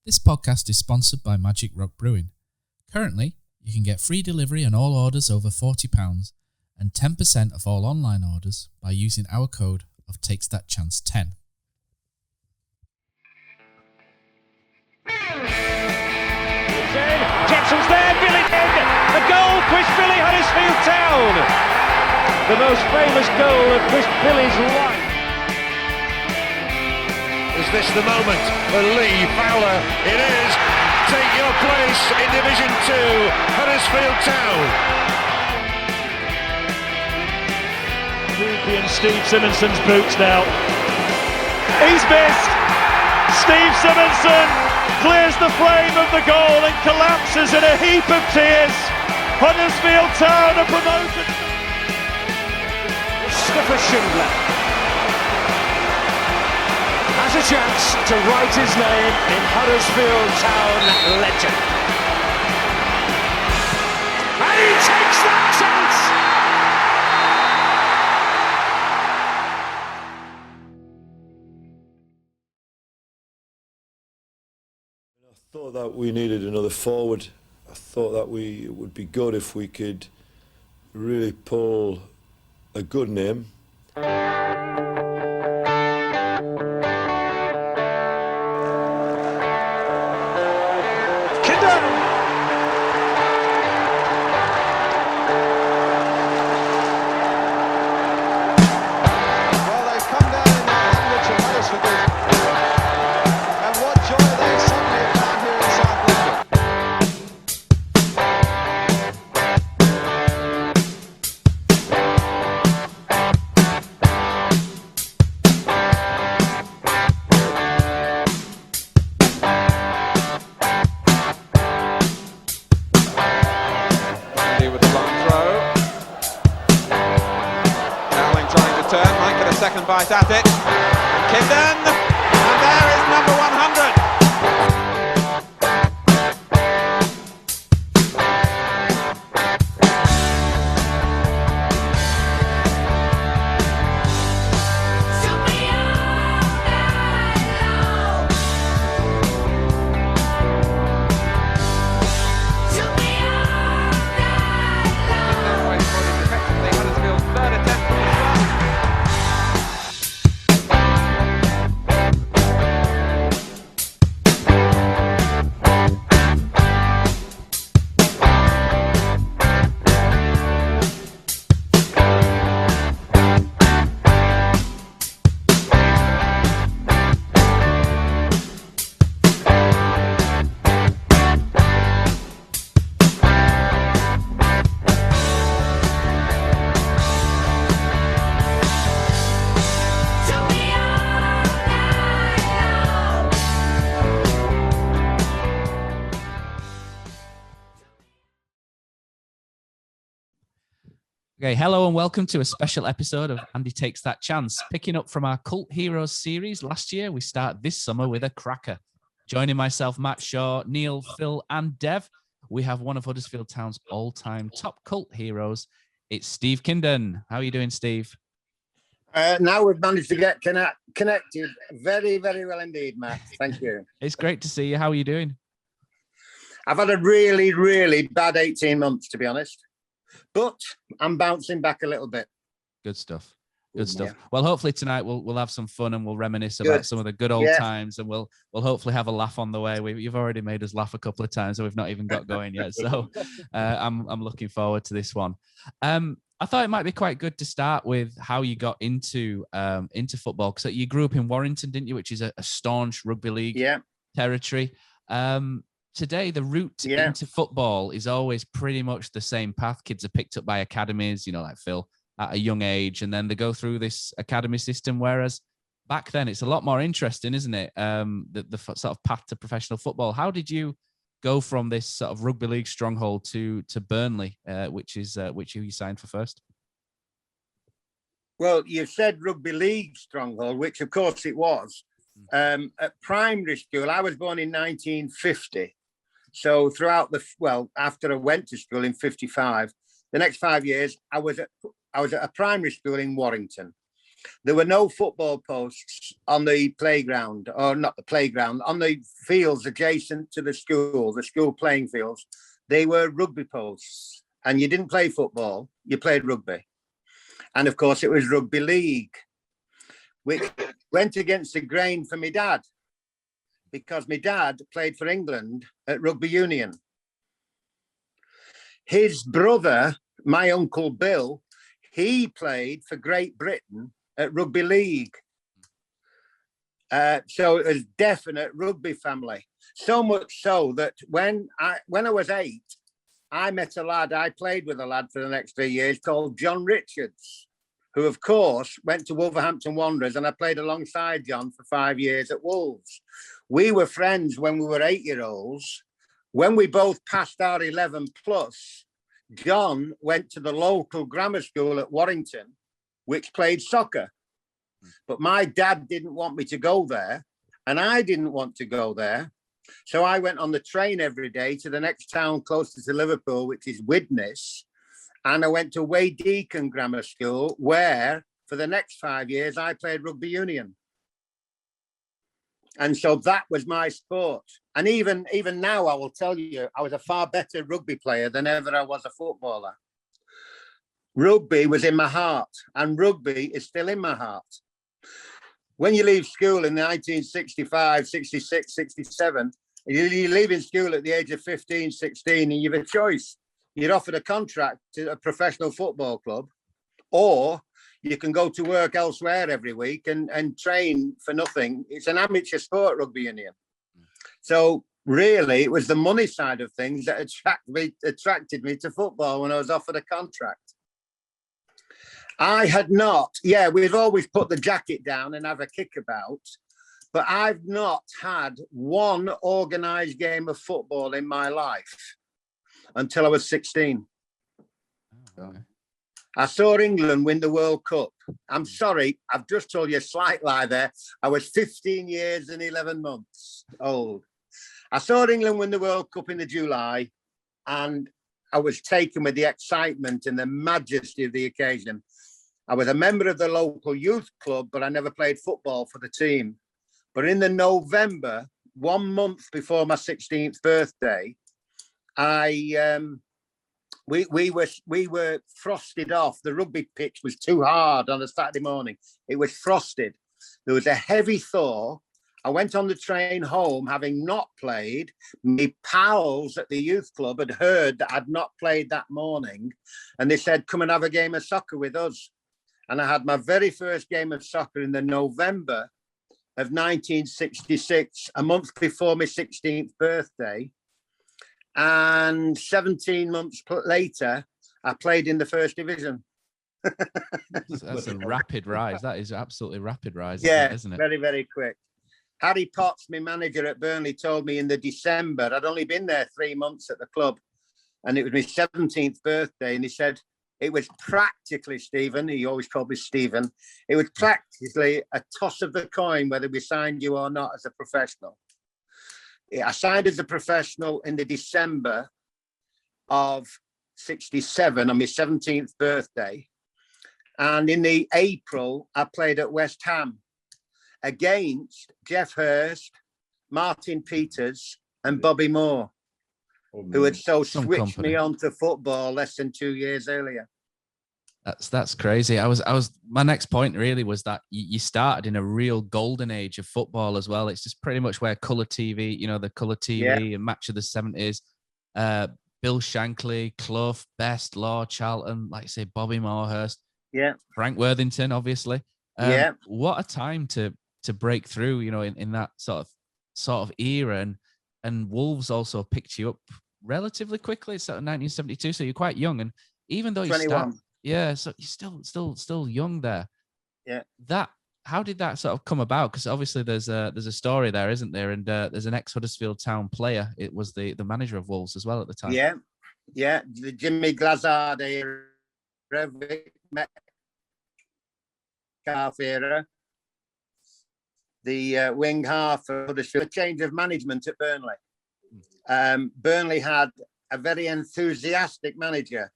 This podcast is sponsored by Magic Rock Brewing. Currently, you can get free delivery on all orders over £40 and 10% of all online orders by using our code of TakesThatChance10. Jepson's there, Billy in, a goal, Chris Billy, Huddersfield Town. The most famous goal of Chris Billy's life. Is this the moment for Lee Fowler? It is. Take your place in Division 2, Huddersfield Town. Ruby and Steve Simonson's boots now. He's missed. Steve Simonson clears the frame of the goal and collapses in a heap of tears. Huddersfield Town are promoted. Mustafa Schindler has a chance to write his name in Huddersfield Town legend. And he takes that chance! I thought that we needed another forward. I thought that it would be good if we could really pull a good name. Bite at it, Kindon, and there is number 100. Okay, hello and welcome to a special episode of Andy Takes That Chance. Picking up from our Cult Heroes series last year, we start this summer with a cracker. Joining myself, Matt Shaw, Neil, Phil and Dev, we have one of Huddersfield Town's all-time top cult heroes. It's Steve Kindon. How are you doing, Steve? Now we've managed to get connected. Very, very well indeed, Matt. Thank you. It's great to see you. How are you doing? I've had a really, really bad 18 months, to be honest. But I'm bouncing back a little bit. Good stuff. Good stuff. Yeah. Well, hopefully tonight we'll have some fun and we'll reminisce Good. About some of the good old times, and we'll hopefully have a laugh on the way. You've already made us laugh a couple of times, and we've not even got going yet. So I'm looking forward to this one. I thought it might be quite good to start with how you got into football, because you grew up in Warrington, didn't you? Which is a staunch rugby league territory. Today, the route into football is always pretty much the same path. Kids are picked up by academies, like Phil, at a young age, and then they go through this academy system. Whereas back then, it's a lot more interesting, isn't it? The sort of path to professional football. How did you go from this sort of rugby league stronghold to Burnley, which you signed for first? Well, you said rugby league stronghold, which of course it was. At primary school, I was born in 1950. So throughout after I went to school in 55, the next 5 years, I was at a primary school in Warrington. There were no football posts on the playground, or not the playground, on the fields adjacent to the school playing fields. They were rugby posts, and you didn't play football, you played rugby. And of course, it was rugby league, which went against the grain for my dad, because my dad played for England at rugby union. His brother, my Uncle Bill, he played for Great Britain at rugby league. So it was definite rugby family. So much so that when I was 8, I met a lad, I played with a lad for the next 3 years called John Richards, who of course went to Wolverhampton Wanderers, and I played alongside John for 5 years at Wolves. We were friends when we were 8-year-olds. When we both passed our 11 plus, John went to the local grammar school at Warrington, which played soccer. But my dad didn't want me to go there, and I didn't want to go there. So I went on the train every day to the next town closer to Liverpool, which is Widnes. And I went to Waydeacon Grammar School, where for the next 5 years, I played rugby union. And so that was my sport. And even now, I will tell you, I was a far better rugby player than ever I was a footballer. Rugby was in my heart, and rugby is still in my heart. When you leave school in 1965, 66, 67, you're leaving school at the age of 15, 16, and you have a choice. You're offered a contract to a professional football club, or you can go to work elsewhere every week and train for nothing. It's an amateur sport, rugby union. So really, it was the money side of things that attracted me to football when I was offered a contract. I had not, we've always put the jacket down and have a kickabout, but I've not had one organised game of football in my life until I was 16. Okay. I saw England win the World Cup. I'm sorry, I've just told you a slight lie there. I was 15 years and 11 months old. I saw England win the World Cup in the July, and I was taken with the excitement and the majesty of the occasion. I was a member of the local youth club, but I never played football for the team. But in the November, 1 month before my 16th birthday, we were frosted off. The rugby pitch was too hard on a Saturday morning. It was frosted. There was a heavy thaw. I went on the train home, having not played. My pals at the youth club had heard that I'd not played that morning, and they said, come and have a game of soccer with us. And I had my very first game of soccer in the November of 1966, a month before my 16th birthday. And 17 months later, I played in the first division. That's a rapid rise. That is absolutely rapid rise, isn't it? Very, very quick. Harry Potts, my manager at Burnley, told me in the December, I'd only been there 3 months at the club, and it was my 17th birthday, and he said, it was practically, Stephen, he always called me Stephen, it was practically a toss of the coin whether we signed you or not as a professional. I signed as a professional in the December of 67 on my 17th birthday. And in the April, I played at West Ham against Jeff Hurst, Martin Peters, and Bobby Moore, who had switched me on to football less than 2 years earlier. That's crazy. My next point really was that you started in a real golden age of football as well. It's just pretty much where colour TV, the colour TV and Match of the 70s, Bill Shankly, Clough, Best, Law, Charlton, like I say, Bobby Moore, Hurst, Frank Worthington, obviously. What a time to break through, in that sort of era, and Wolves also picked you up relatively quickly. It's sort of 1972, so you're quite young, and even though you 21. so you're still young there. Yeah. How did that sort of come about? Because obviously there's a story there, isn't there? And there's an ex-Huddersfield Town player. It was the manager of Wolves as well at the time. Yeah. The Jimmy Glazard era, Metcalf era, the wing half of Huddersfield, a change of management at Burnley. Burnley had a very enthusiastic manager.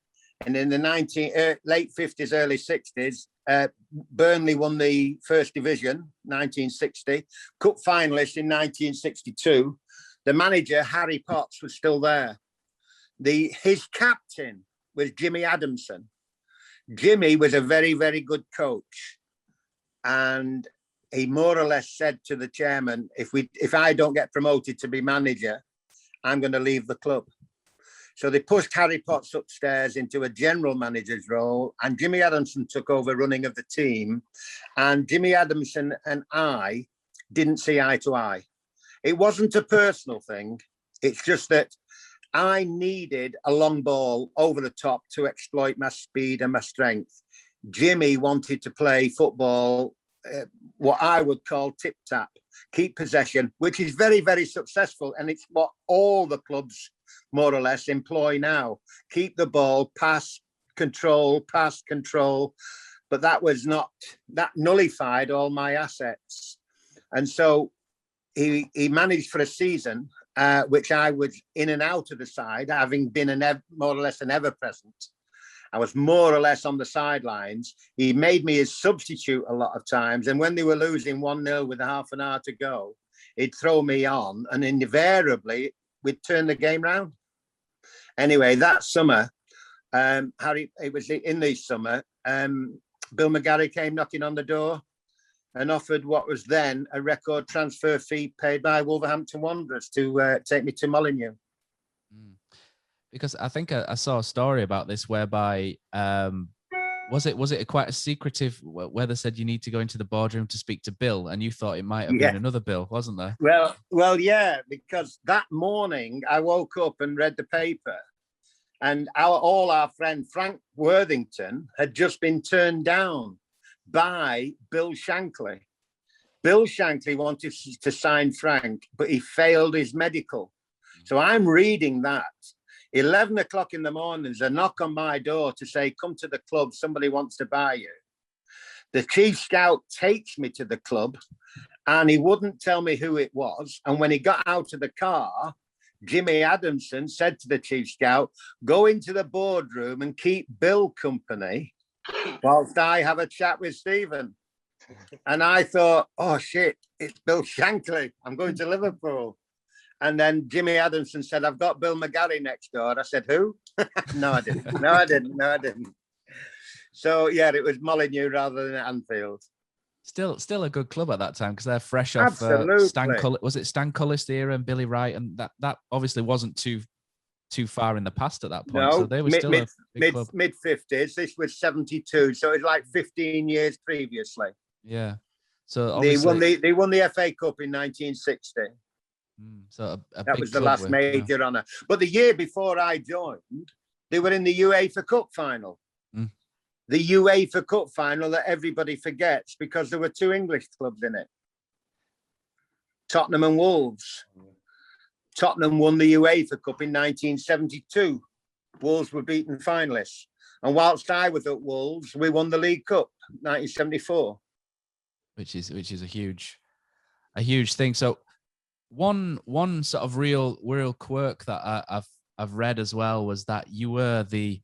And in the late 50s, early 60s, Burnley won the First Division, 1960, Cup finalist in 1962. The manager, Harry Potts, was still there. His captain was Jimmy Adamson. Jimmy was a very, very good coach. And he more or less said to the chairman, if I don't get promoted to be manager, I'm going to leave the club. So they pushed Harry Potts upstairs into a general manager's role, and Jimmy Adamson took over running of the team. And Jimmy Adamson and I didn't see eye to eye. It wasn't a personal thing. It's just that I needed a long ball over the top to exploit my speed and my strength. Jimmy wanted to play football, what I would call tip-tap, keep possession, which is very, very successful. And it's what all the clubs more or less employ now. Keep the ball, pass, control. But that nullified all my assets. And so he managed for a season, which I was in and out of the side, having been more or less an ever-present. I was more or less on the sidelines. He made me his substitute a lot of times. And when they were losing 1-0 with half an hour to go, he'd throw me on, and invariably we'd turn the game round. Anyway, that summer, it was in the summer, Bill McGarry came knocking on the door and offered what was then a record transfer fee paid by Wolverhampton Wanderers to take me to Molineux. Because I think I saw a story about this whereby was it quite a secretive, where they said you need to go into the boardroom to speak to Bill, and you thought it might have been another Bill, wasn't there? Well, yeah, because that morning I woke up and read the paper, and our friend Frank Worthington had just been turned down by Bill Shankly. Bill Shankly wanted to sign Frank, but he failed his medical. So I'm reading that. 11 o'clock in the morning, there's a knock on my door to say, come to the club, somebody wants to buy you. The chief scout takes me to the club, and he wouldn't tell me who it was. And when he got out of the car, Jimmy Adamson said to the chief scout, go into the boardroom and keep Bill company whilst I have a chat with Stephen. And I thought, oh shit, it's Bill Shankly. I'm going to Liverpool. And then Jimmy Adamson said, I've got Bill McGarry next door. I said, who? No, I didn't. So, yeah, it was Molineux rather than Anfield. Still a good club at that time, because they're fresh off Stan Cullis. Was it Stan Cullis era and Billy Wright? And that obviously wasn't too far in the past at that point. No, so they were still a big club. Mid-50s. This was 72. So it's like 15 years previously. Yeah. So they won the FA Cup in 1960. So that was the last major honour. But the year before I joined, they were in the UEFA Cup final. The UEFA Cup final that everybody forgets, because there were two English clubs in it. Tottenham and Wolves. Tottenham won the UEFA Cup in 1972. Wolves were beaten finalists. And whilst I was at Wolves, we won the League Cup 1974. Which is a huge thing. So one sort of real quirk that I've read as well was that you were the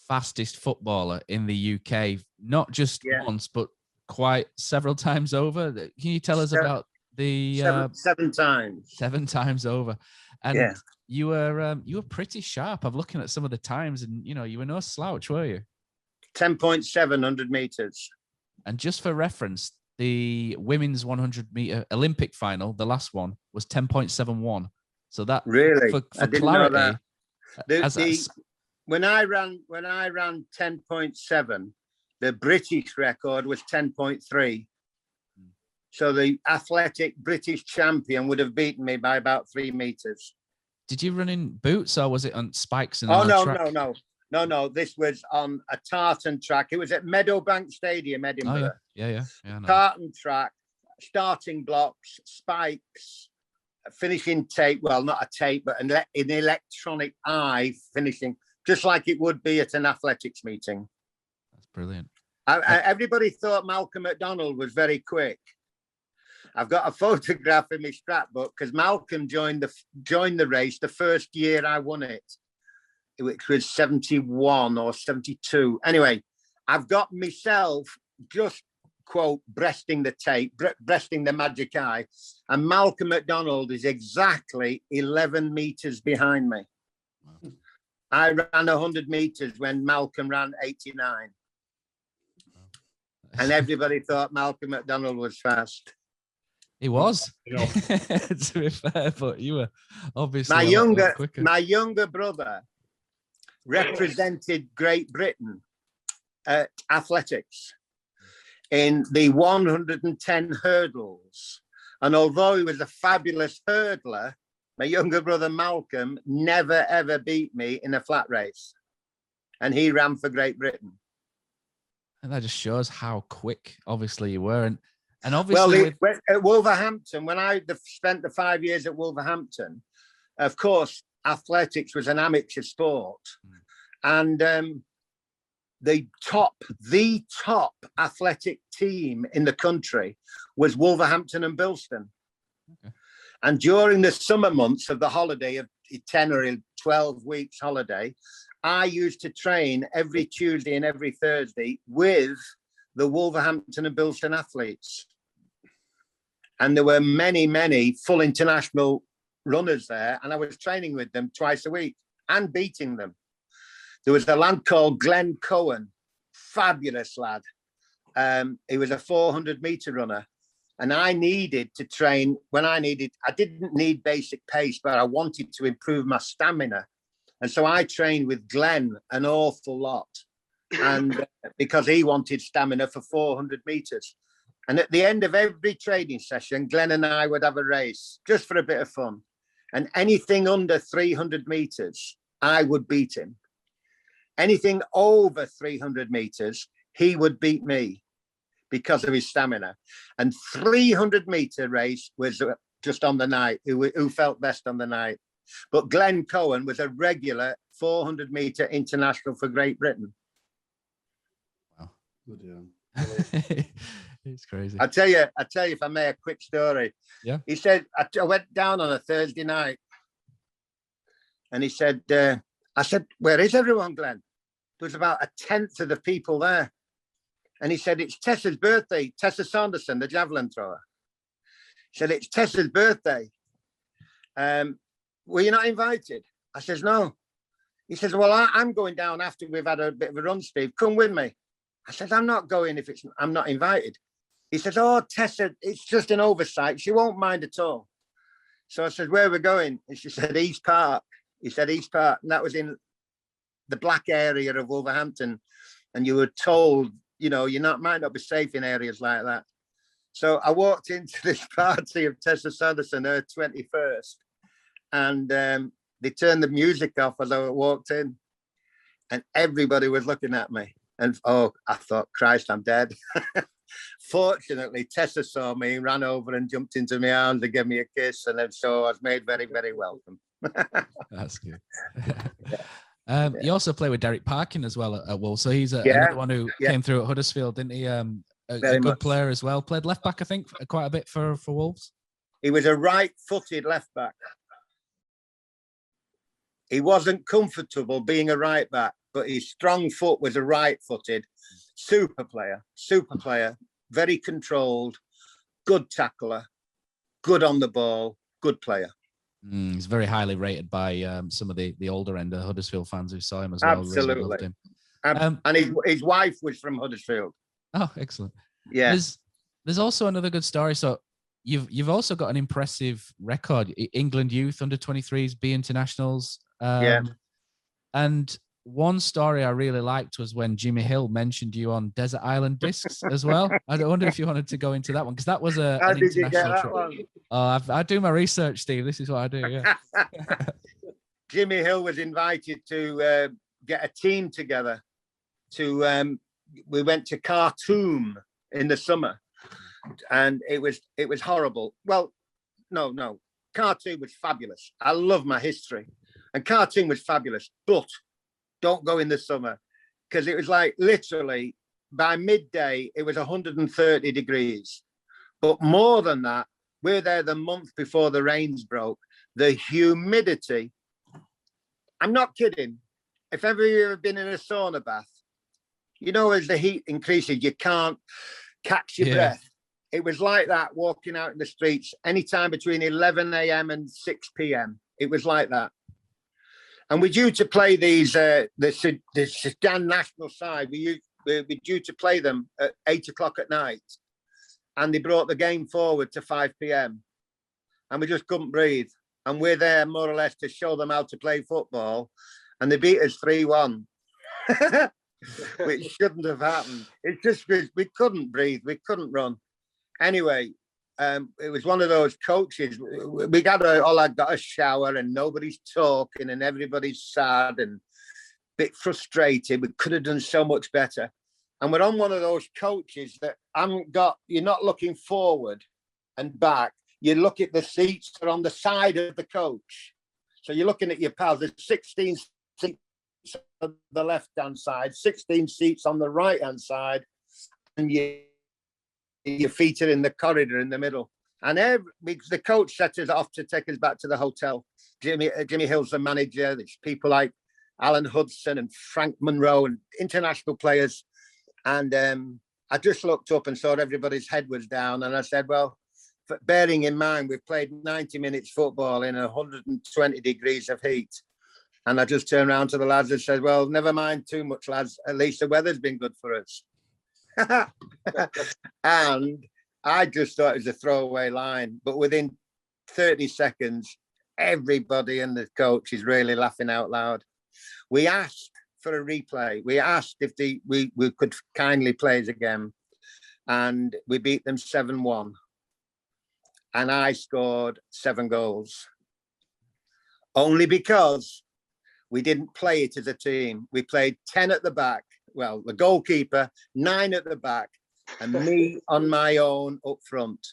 fastest footballer in the UK, not just once, but quite several times over. Can you tell us about the seven times? 7 times over, and you were pretty sharp. I'm looking at some of the times, and you were no slouch, were you? 10.700 meters. And just for reference, the women's 100-meter Olympic final, the last one, was 10.71. So that really, for I didn't clarity, know that. When I ran 10.7, the British record was 10.3. So the athletic British champion would have beaten me by about 3 meters. Did you run in boots, or was it on spikes? No. This was on a tartan track. It was at Meadowbank Stadium, Edinburgh. Oh, yeah. No. Tartan track, starting blocks, spikes, finishing tape. Well, not a tape, but an electronic eye finishing, just like it would be at an athletics meeting. That's brilliant. Everybody thought Malcolm McDonald was very quick. I've got a photograph in my scrapbook because Malcolm joined the race the first year I won it. which was 71 or 72. Anyway, I've got myself just, quote, breasting the tape, breasting the magic eye, and Malcolm McDonald is exactly 11 metres behind me. Wow. I ran 100 metres when Malcolm ran 89. And everybody thought Malcolm McDonald was fast. He was, to be fair, but you were obviously my younger brother represented Great Britain at athletics in the 110 hurdles. And although he was a fabulous hurdler, my younger brother Malcolm never, ever beat me in a flat race. And he ran for Great Britain. And that just shows how quick, obviously, you were. And obviously... Well, at Wolverhampton, when I spent the 5 years at Wolverhampton, of course, athletics was an amateur sport. And the top athletic team in the country was Wolverhampton and Buxton. Okay. And during the summer months of the holiday, of 10 or 12 weeks holiday, I used to train every Tuesday and every Thursday with the Wolverhampton and Buxton athletes. And there were many, many full international runners there. And I was training with them twice a week and beating them. There was a lad called Glenn Cohen, fabulous lad. He was a 400-meter runner. And I needed to train I didn't need basic pace, but I wanted to improve my stamina. And so I trained with Glenn an awful lot. And because he wanted stamina for 400 meters. And at the end of every training session, Glenn and I would have a race just for a bit of fun. And anything under 300 meters, I would beat him. Anything over 300 meters, he would beat me because of his stamina. And 300-meter race was just on the night, who felt best on the night. But Glenn Cohen was a regular 400-meter international for Great Britain. Wow. Good, yeah. It's crazy. I tell you, if I may, a quick story. Yeah. He said, I went down on a Thursday night and he said, I said, where is everyone, Glenn? There was about a tenth of the people there. And he said, it's Tessa's birthday, Tessa Saunderson, the javelin thrower. He said, it's Tessa's birthday. Were you not invited? I says, no. He says, well, I'm going down after we've had a bit of a run, Steve. Come with me. I said, I'm not going if I'm not invited. He says, oh, Tessa, it's just an oversight. She won't mind at all. So I said, where are we going? And she said, East Park. He said, East Park. And that was in the black area of Wolverhampton. And you were told, you know, might not be safe in areas like that. So I walked into this party of Tessa Sanderson, her 21st. And they turned the music off as I walked in. And everybody was looking at me. And, I thought, Christ, I'm dead. Fortunately, Tessa saw me, ran over and jumped into my arms and gave me a kiss. And then so I was made very, very welcome. That's good. You also play with Derek Parkin as well at Wolves. So he's another one who came through at Huddersfield, didn't he? A good player as well. Played left back, I think, quite a bit for Wolves. He was a right-footed left back. He wasn't comfortable being a right back, but his strong foot was a right-footed super player, very controlled, good tackler, good on the ball, good player. He's very highly rated by some of the older end of Huddersfield fans who saw him as well. Absolutely. Really loved him. And his wife was from Huddersfield. Oh, excellent. Yeah. There's also another good story. So you've also got an impressive record. England youth under 23s, B internationals. And one story I really liked was when Jimmy Hill mentioned you on Desert Island Discs as well. I wonder if you wanted to go into that one, because that was an international trip. One? Oh, I do my research, Steve. This is what I do. Yeah. Jimmy Hill was invited to get a team together. We went to Khartoum in the summer, and it was horrible. Well, no, Khartoum was fabulous. I love my history, and Khartoum was fabulous, but don't go in the summer, because it was like literally by midday, it was 130 degrees. But more than that, we're there the month before the rains broke. The humidity, I'm not kidding, if ever you've ever been in a sauna bath, you know, as the heat increases, you can't catch your breath. It was like that walking out in the streets anytime between 11 a.m. and 6 p.m. It was like that. And we're due to play these, the Sudan national side. We're due to play them at 8 o'clock at night. And they brought the game forward to 5 p.m. And we just couldn't breathe. And we're there more or less to show them how to play football. And they beat us 3-1, which shouldn't have happened. It's just we couldn't breathe. We couldn't run. Anyway, it was one of those coaches. We got a shower and nobody's talking and everybody's sad and a bit frustrated. We could have done so much better. And we're on one of those coaches that you're not looking forward and back. You look at the seats that are on the side of the coach. So you're looking at your pals. There's 16 seats on the left-hand side, 16 seats on the right-hand side, and your feet are in the corridor in the middle. And the coach set us off to take us back to the hotel. Jimmy Hill's the manager. There's people like Alan Hudson and Frank Monroe and international players. And I just looked up and saw everybody's head was down. And I said, well, bearing in mind, we've played 90 minutes football in 120 degrees of heat. And I just turned around to the lads and said, well, never mind too much, lads. At least the weather's been good for us. And I just thought it was a throwaway line. But within 30 seconds, everybody and the coach is really laughing out loud. We asked for a replay. We asked if we could kindly play us again. And we beat them 7-1. And I scored 7 goals. Only because we didn't play it as a team. We played 10 at the back. Well, the goalkeeper, 9 at the back, and me on my own up front.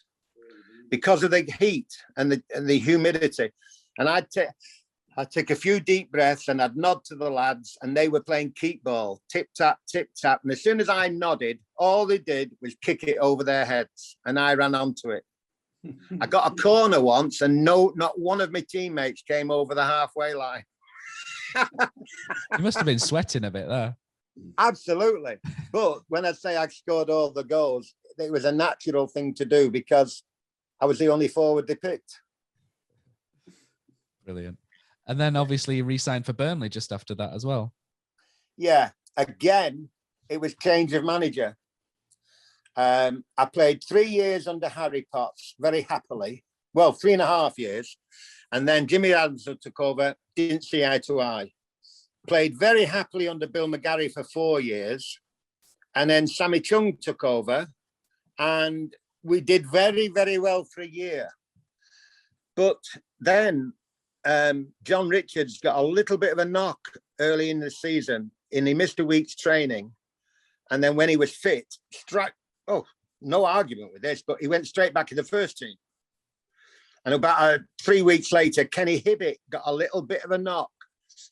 Because of the heat and the humidity. And I'd take a few deep breaths and I'd nod to the lads, and they were playing keep ball, tip tap, tip tap. And as soon as I nodded, all they did was kick it over their heads, and I ran onto it. I got a corner once, and not one of my teammates came over the halfway line. You must have been sweating a bit there. Absolutely. But when I say I scored all the goals, it was a natural thing to do because I was the only forward they picked. Brilliant. And then obviously you re-signed for Burnley just after that as well. Yeah. Again, it was change of manager. I played 3 years under Harry Potts very happily. Well, 3.5 years. And then Jimmy Adams took over, didn't see eye to eye. Played very happily under Bill McGarry for 4 years. And then Sammy Chung took over. And we did very, very well for a year. But then John Richards got a little bit of a knock early in the season. And he missed a week's training. And then when he was fit, no argument with this, but he went straight back in the first team. And about 3 weeks later, Kenny Hibbett got a little bit of a knock.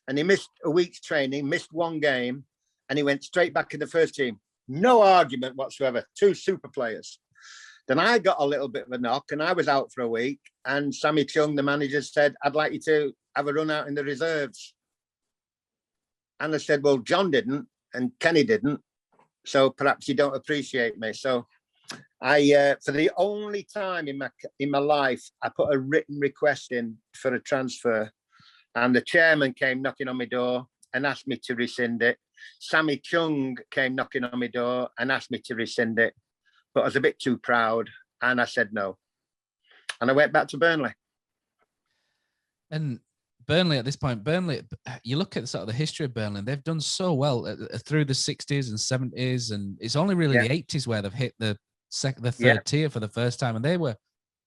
And he missed a week's training, missed 1 game, and he went straight back in the first team. No argument whatsoever. 2 super players. Then I got a little bit of a knock, and I was out for a week. And Sammy Chung, the manager, said, I'd like you to have a run out in the reserves. And I said, well, John didn't, and Kenny didn't. So perhaps you don't appreciate me. So I, for the only time in my life, I put a written request in for a transfer. And the chairman came knocking on my door and asked me to rescind it. Sammy Chung came knocking on my door and asked me to rescind it. But I was a bit too proud, and I said no. And I went back to Burnley. And Burnley at this point, you look at sort of the history of Burnley, they've done so well through the 60s and 70s, and it's only really the 80s where they've hit the third tier for the first time, and they were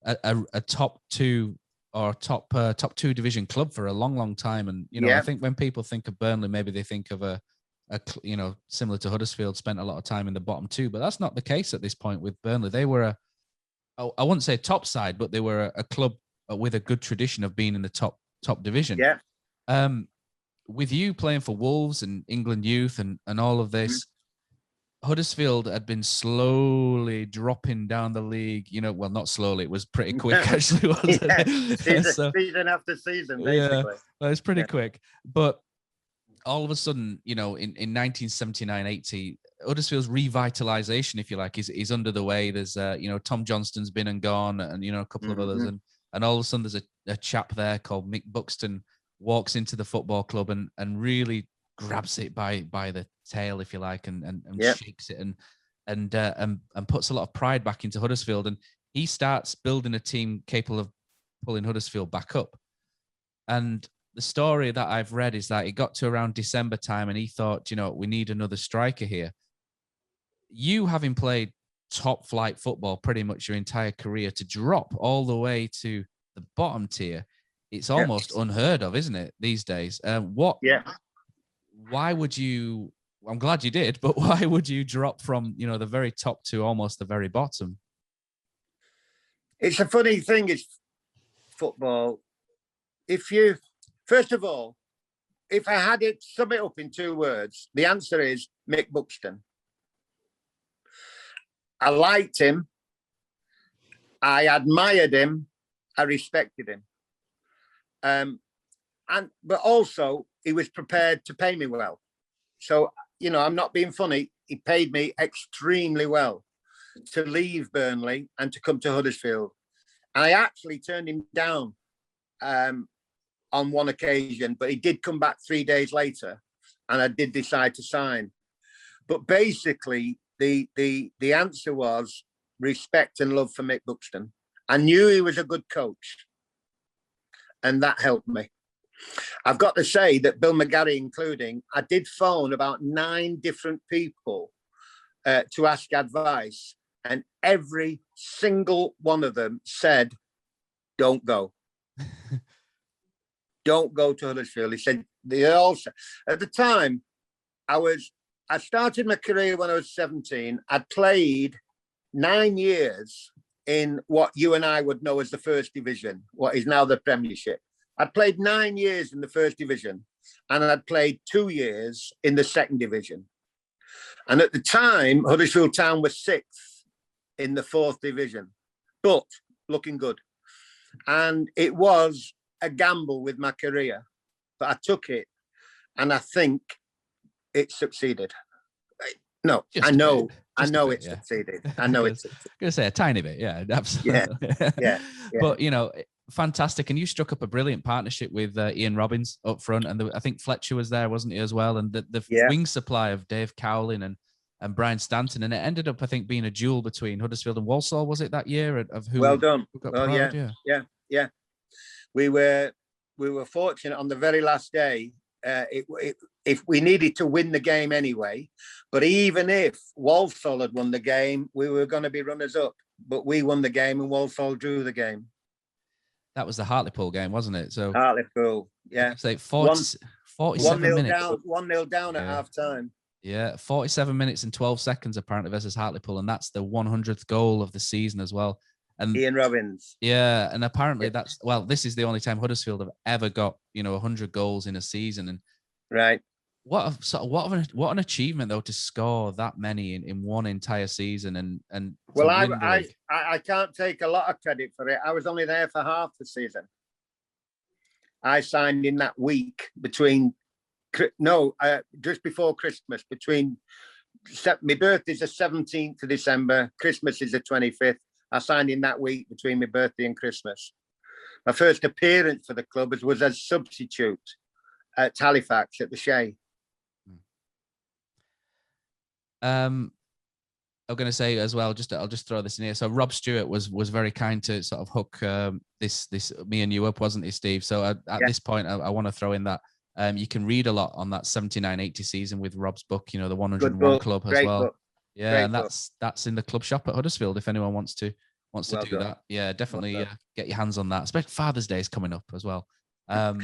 a top 2 or top 2 division club for a long, long time. And I think when people think of Burnley, maybe they think of a similar to Huddersfield, spent a lot of time in the bottom 2, but that's not the case at this point with Burnley. They were I wouldn't say top side, but they were a club with a good tradition of being in the top division. Yeah. With you playing for Wolves and England youth and all of this, Huddersfield had been slowly dropping down the league. Well, not slowly. It was pretty quick, actually, wasn't it? Season after season, basically. Well, it's pretty quick. But all of a sudden, in 1979-80, Huddersfield's revitalization, if you like, is under the way. There's, Tom Johnston's been and gone, and, a couple of others. And all of a sudden there's a chap there called Mick Buxton walks into the football club and really grabs it by the tail, if you like, and shakes it and puts a lot of pride back into Huddersfield. And he starts building a team capable of pulling Huddersfield back up. And the story that I've read is that it got to around December time and he thought, we need another striker here. You, having played top flight football pretty much your entire career, to drop all the way to the bottom tier, it's almost unheard of, isn't it, these days? Why would you, I'm glad you did, but why would you drop from, the very top to almost the very bottom? It's a funny thing, is football. First of all, if I had it sum it up in 2 words, the answer is Mick Buxton. I liked him. I admired him. I respected him. But also he was prepared to pay me well. So, I'm not being funny. He paid me extremely well to leave Burnley and to come to Huddersfield. And I actually turned him down on one occasion, but he did come back 3 days later and I did decide to sign. But basically, the answer was respect and love for Mick Buxton. I knew he was a good coach, and that helped me. I've got to say that Bill McGarry including, I did phone about 9 different people to ask advice, and every single one of them said, don't go. Don't go to Huddersfield. He said, they all said. At the time, I started my career when I was 17. I'd played 9 years in what you and I would know as the First Division, what is now the Premiership. I'd played 9 years in the First Division and I'd played 2 years in the Second Division. And at the time, Huddersfield Town was 6th in the 4th Division, but looking good. And it was a gamble with my career, but I took it and I think it succeeded. No, I know it succeeded. I know it's going to say a tiny bit. Yeah, absolutely. Yeah. But, fantastic. And you struck up a brilliant partnership with Ian Robbins up front. And I think Fletcher was there, wasn't he, as well? And the wing supply of Dave Cowlin and Brian Stanton. And it ended up, I think, being a duel between Huddersfield and Walsall, was it, that year? Of who? Well done. Who got proud? Yeah. We were fortunate on the very last day. If we needed to win the game anyway, but even if Walsall had won the game, we were going to be runners up. But we won the game and Walsall drew the game. That was the Hartlepool game, wasn't it? So Hartlepool, yeah. It's like 47 minutes. 1-0 down at half time. Yeah, 47 minutes and 12 seconds apparently versus Hartlepool, and that's the 100th goal of the season as well. And Ian Robbins. Yeah, and apparently this is the only time Huddersfield have ever got 100 goals in a season. And right. What an achievement though to score that many in one entire season and well, I can't take a lot of credit for it. I was only there for half the season. I signed in that week just before Christmas. My birthday's the 17th of December. Christmas is the 25th. I signed in that week between my birthday and Christmas. My first appearance for the club was as substitute at Halifax at the Shea. I'm going to say as well, I'll just throw this in here. So Rob Stewart was very kind to sort of hook this me and you up, wasn't he, Steve? So at this point, I want to throw in that you can read a lot on that 79-80 season with Rob's book, the 101 Club as well. Book. Yeah, great, and that's in the club shop at Huddersfield if anyone wants to do that. Yeah, definitely get your hands on that. Especially Father's Day is coming up as well. Can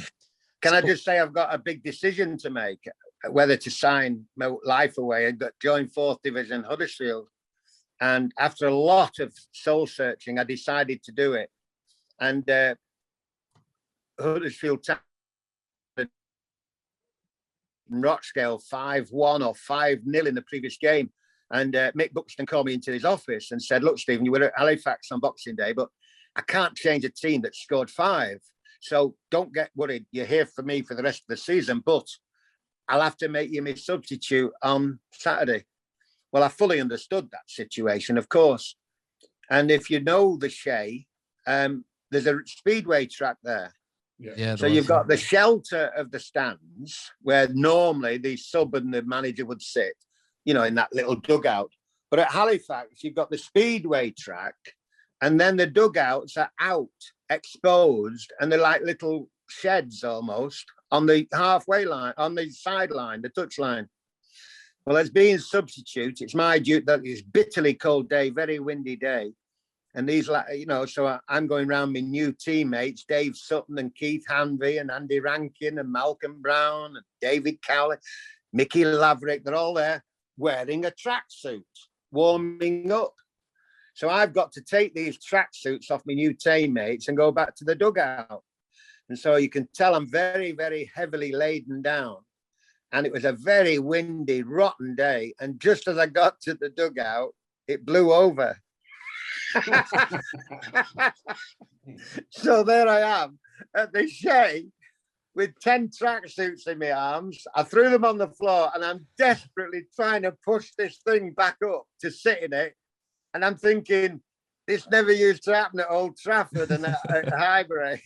I just say I've got a big decision to make, whether to sign my life away and join 4th Division Huddersfield. And after a lot of soul searching, I decided to do it. And Huddersfield Town, Rochdale 5-1 or 5-0 in the previous game. And Mick Buxton called me into his office and said, look, Stephen, you were at Halifax on Boxing Day, but I can't change a team that scored 5. So don't get worried. You're here for me for the rest of the season. But I'll have to make you my substitute on Saturday. Well, I fully understood that situation, of course. And if you know the Shay, there's a speedway track there. Yeah. So you've got the shelter of the stands where normally the sub and the manager would sit, you know, in that little dugout. But at Halifax, you've got the speedway track, and then the dugouts are out, exposed, and they're like little sheds almost on the halfway line, on the sideline, the touch line. Well, as being substitute, it's my duty that it's bitterly cold day, very windy day. And these, you know, so I'm going around my new teammates, Dave Sutton and Keith Hanvey and Andy Rankin and Malcolm Brown and David Cowley, Mickey Laverick. They're all there wearing a tracksuit, warming up. So I've got to take these tracksuits off my new teammates and go back to the dugout. And so you can tell I'm very, very heavily laden down. And it was a very windy, rotten day. And just as I got to the dugout, it blew over. So there I am at the Shay with 10 tracksuits in my arms. I threw them on the floor and I'm desperately trying to push this thing back up to sit in it. And I'm thinking, this never used to happen at Old Trafford and at Highbury.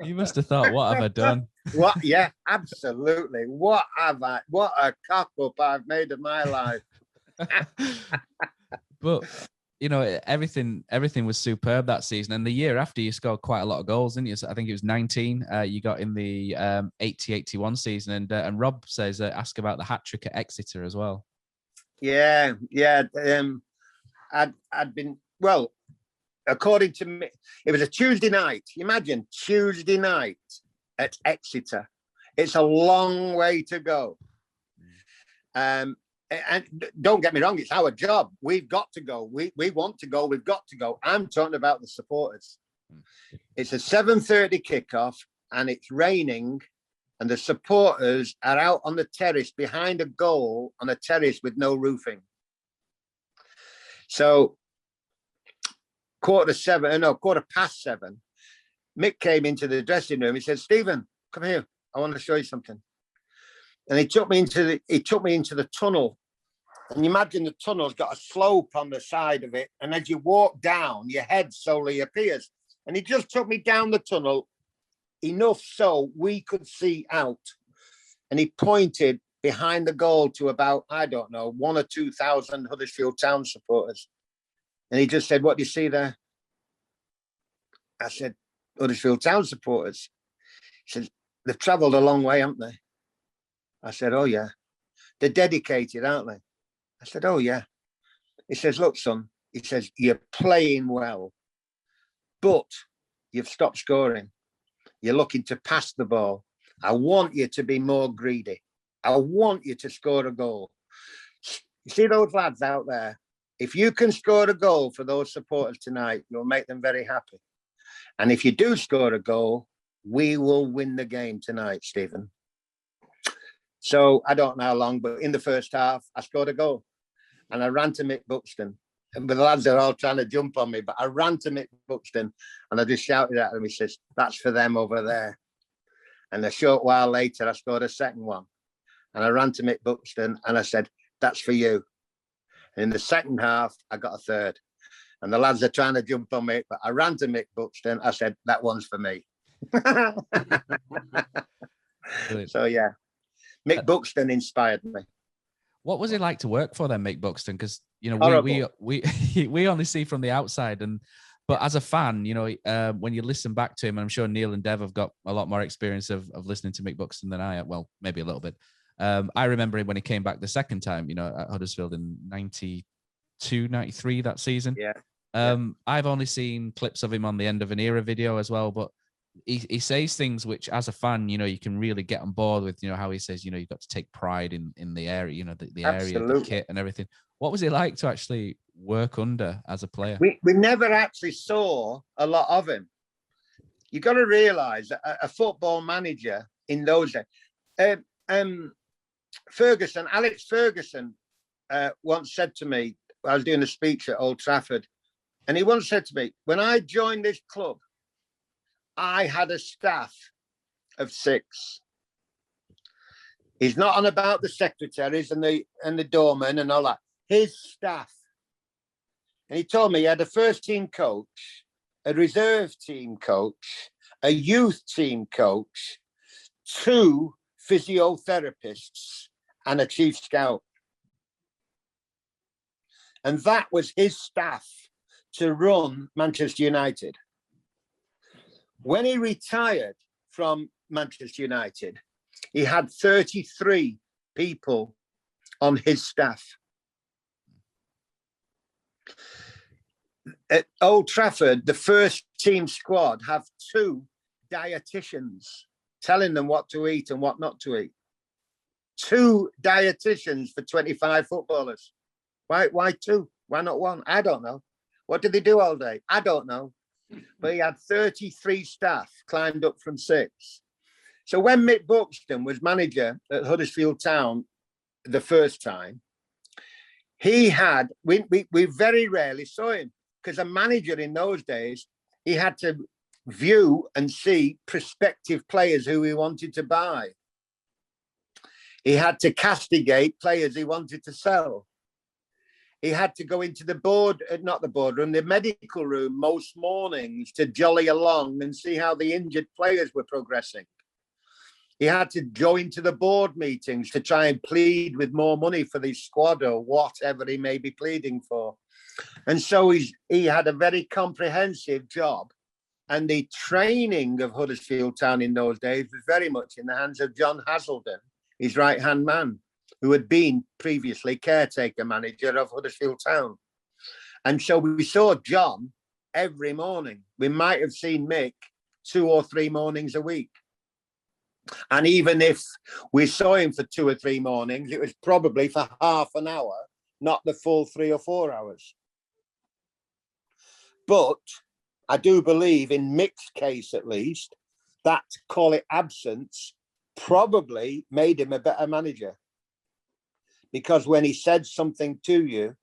You must have thought, what have I done? What? Yeah, absolutely. What a cock up I've made of my life. But you know, everything was superb that season. And the year after, you scored quite a lot of goals, didn't you? So I think it was 19 you got in the 80-81 season. And Rob says, ask about the hat trick at Exeter as well. Yeah. I'd been, well, according to me, it was a Tuesday night. Imagine Tuesday night at Exeter. It's a long way to go. And don't get me wrong, it's our job. We've got to go. We want to go. We've got to go. I'm talking about the supporters. It's a 7:30 kickoff and it's raining and the supporters are out on the terrace behind a goal on a terrace with no roofing. So 7:15, Mick came into the dressing room. He said, Stephen, come here. I want to show you something. And he took me into the tunnel. And you imagine the tunnel's got a slope on the side of it. And as you walk down, your head slowly appears. And he just took me down the tunnel enough so we could see out. And he pointed behind the goal to about, I don't know, 1,000 or 2,000 Huddersfield Town supporters. And he just said, what do you see there? I said, Huddersfield Town supporters. He said, they've travelled a long way, haven't they? I said, oh, yeah. They're dedicated, aren't they? I said, oh, yeah. He says, look, son, he says, you're playing well, but you've stopped scoring. You're looking to pass the ball. I want you to be more greedy. I want you to score a goal. You see those lads out there? If you can score a goal for those supporters tonight, you'll make them very happy. And if you do score a goal, we will win the game tonight, Stephen. So I don't know how long, but in the first half, I scored a goal. And I ran to Mick Buxton. And the lads are all trying to jump on me, but I ran to Mick Buxton and I just shouted at him. He says, that's for them over there. And a short while later, I scored a second one. And I ran to Mick Buxton and I said, that's for you. And in the second half, I got a third. And the lads are trying to jump on me, but I ran to Mick Buxton. I said, that one's for me. So, yeah, Mick Buxton inspired me. What was it like to work for them, Mick Buxton? Because, you know, we only see from the outside. But as a fan, you know, when you listen back to him, and I'm sure Neil and Dev have got a lot more experience of listening to Mick Buxton than I have. Well, maybe a little bit. I remember him when he came back the second time, you know, at Huddersfield in 92, 93, that season. Yeah. I've only seen clips of him on the End of an Era video as well, but he says things which, as a fan, you know, you can really get on board with, you know, how he says, you know, you've got to take pride in the area, you know, the area, the kit and everything. What was it like to actually work under as a player? We never actually saw a lot of him. You got to realise that a football manager in those days, Alex Ferguson once said to me, I was doing a speech at Old Trafford, and he once said to me, when I joined this club, I had a staff of 6. He's not on about the secretaries and the doormen and all that. His staff. And he told me he had a first team coach, a reserve team coach, a youth team coach, 2 physiotherapists, and a chief scout. And that was his staff to run Manchester United. When he retired from Manchester United, he had 33 people on his staff. At Old Trafford, the first team squad have 2 dietitians telling them what to eat and what not to eat. 2 dietitians for 25 footballers. Why 2? Why not 1? I don't know. What did they do all day? I don't know. But he had 33 staff climbed up from 6. So when Mick Buxton was manager at Huddersfield Town the first time, we very rarely saw him, because a manager in those days, he had to view and see prospective players who he wanted to buy. He had to castigate players he wanted to sell. He had to go into the medical room most mornings to jolly along and see how the injured players were progressing. He had to go into the board meetings to try and plead with more money for the squad or whatever he may be pleading for. And so he had a very comprehensive job. And the training of Huddersfield Town in those days was very much in the hands of John Hazelden, his right-hand man, who had been previously caretaker manager of Huddersfield Town. And so we saw John every morning. We might have seen Mick 2 or 3 mornings a week. And even if we saw him for 2 or 3 mornings, it was probably for half an hour, not the full 3 or 4 hours. But I do believe, in Mick's case at least, that, call it absence, probably made him a better manager. Because when he said something to you,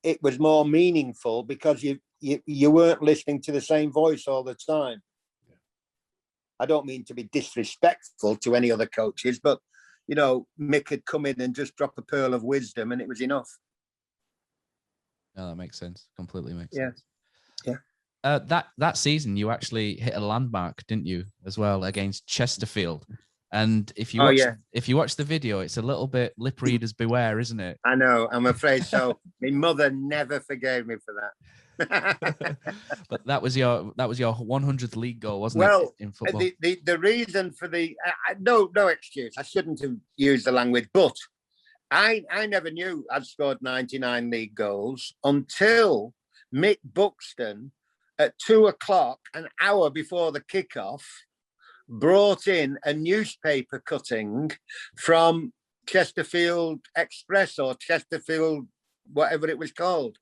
it was more meaningful because you weren't listening to the same voice all the time. I don't mean to be disrespectful to any other coaches, but, you know, Mick had come in and just drop a pearl of wisdom and it was enough. No, that makes sense. Completely makes sense. Yeah. That season, you actually hit a landmark, didn't you, as well, against Chesterfield? And if you watch the video, it's a little bit lip readers beware, isn't it? I know. I'm afraid so. My mother never forgave me for that. But that was your 100th league goal, wasn't it? In football. The reason for no excuse. I shouldn't have used the language, but I never knew I'd scored 99 league goals until Mick Buxton at 2:00, an hour before the kickoff, brought in a newspaper cutting from Chesterfield Express or Chesterfield, whatever it was called,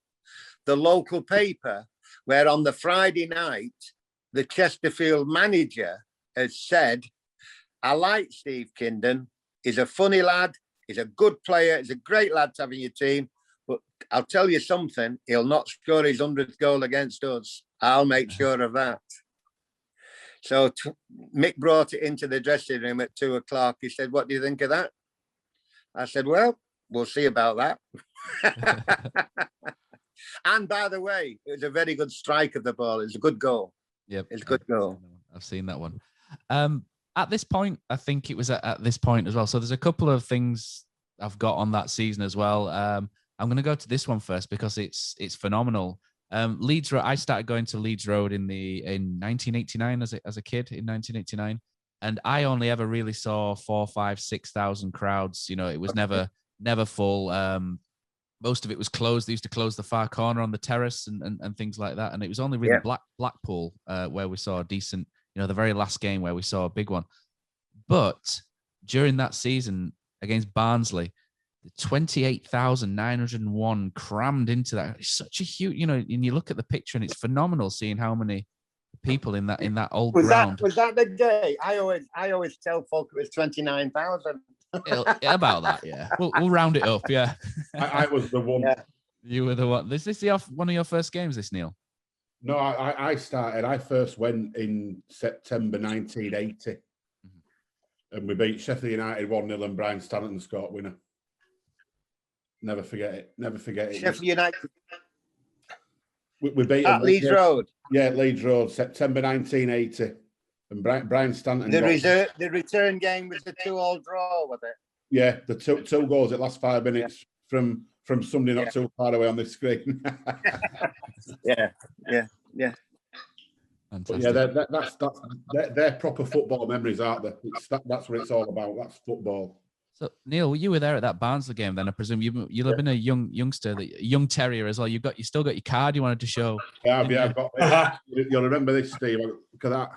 the local paper, where on the Friday night, the Chesterfield manager has said, I like Steve Kindon. He's a funny lad. He's a good player. He's a great lad to have in your team. But I'll tell you something, he'll not score his 100th goal against us. I'll make sure of that. So Mick brought it into the dressing room at 2:00. He said, what do you think of that? I said, well, we'll see about that. And by the way, it was a very good strike of the ball. It was a good goal. Yep. It's a good goal. I've seen that one. At this point, I think it was at this point as well. So there's a couple of things I've got on that season as well. I'm going to go to this one first because it's phenomenal. Leeds Road. I started going to Leeds Road in 1989 as a kid in 1989, and I only ever really saw 4,000, 5,000, 6,000 crowds. You know, it was never full. Most of it was closed. They used to close the far corner on the terrace and things like that. And it was only really Blackpool where we saw a decent, you know, the very last game where we saw a big one. But during that season against Barnsley, 28,901 crammed into that. It's such a huge, you know, and you look at the picture and it's phenomenal seeing how many people in that old ground. Was that the day? I always tell folk it was 29,000. About that, yeah. We'll round it up, yeah. I was the one. Yeah. You were the one. Is this one of your first games, this, Neil? No, I first went in September 1980. and we beat Sheffield United 1-0 and Brian Stanton scored winner. Never forget it. Never forget it. Sheffield United. We beat At Leeds Road. Yeah, Leeds Road, September 1980. And Brian Stanton. The return game was the 2-2 draw, was it? Yeah, the two goals at last 5 minutes from somebody not too far away on this screen. yeah. But yeah, that's they're proper football memories, aren't they? That's what it's all about. That's football. So Neil, you were there at that Barnsley game. Then I presume you'll have been a youngster, young terrier as well. You still got your card you wanted to show. Yeah, I've got this. You'll remember this, Steve. Look at that.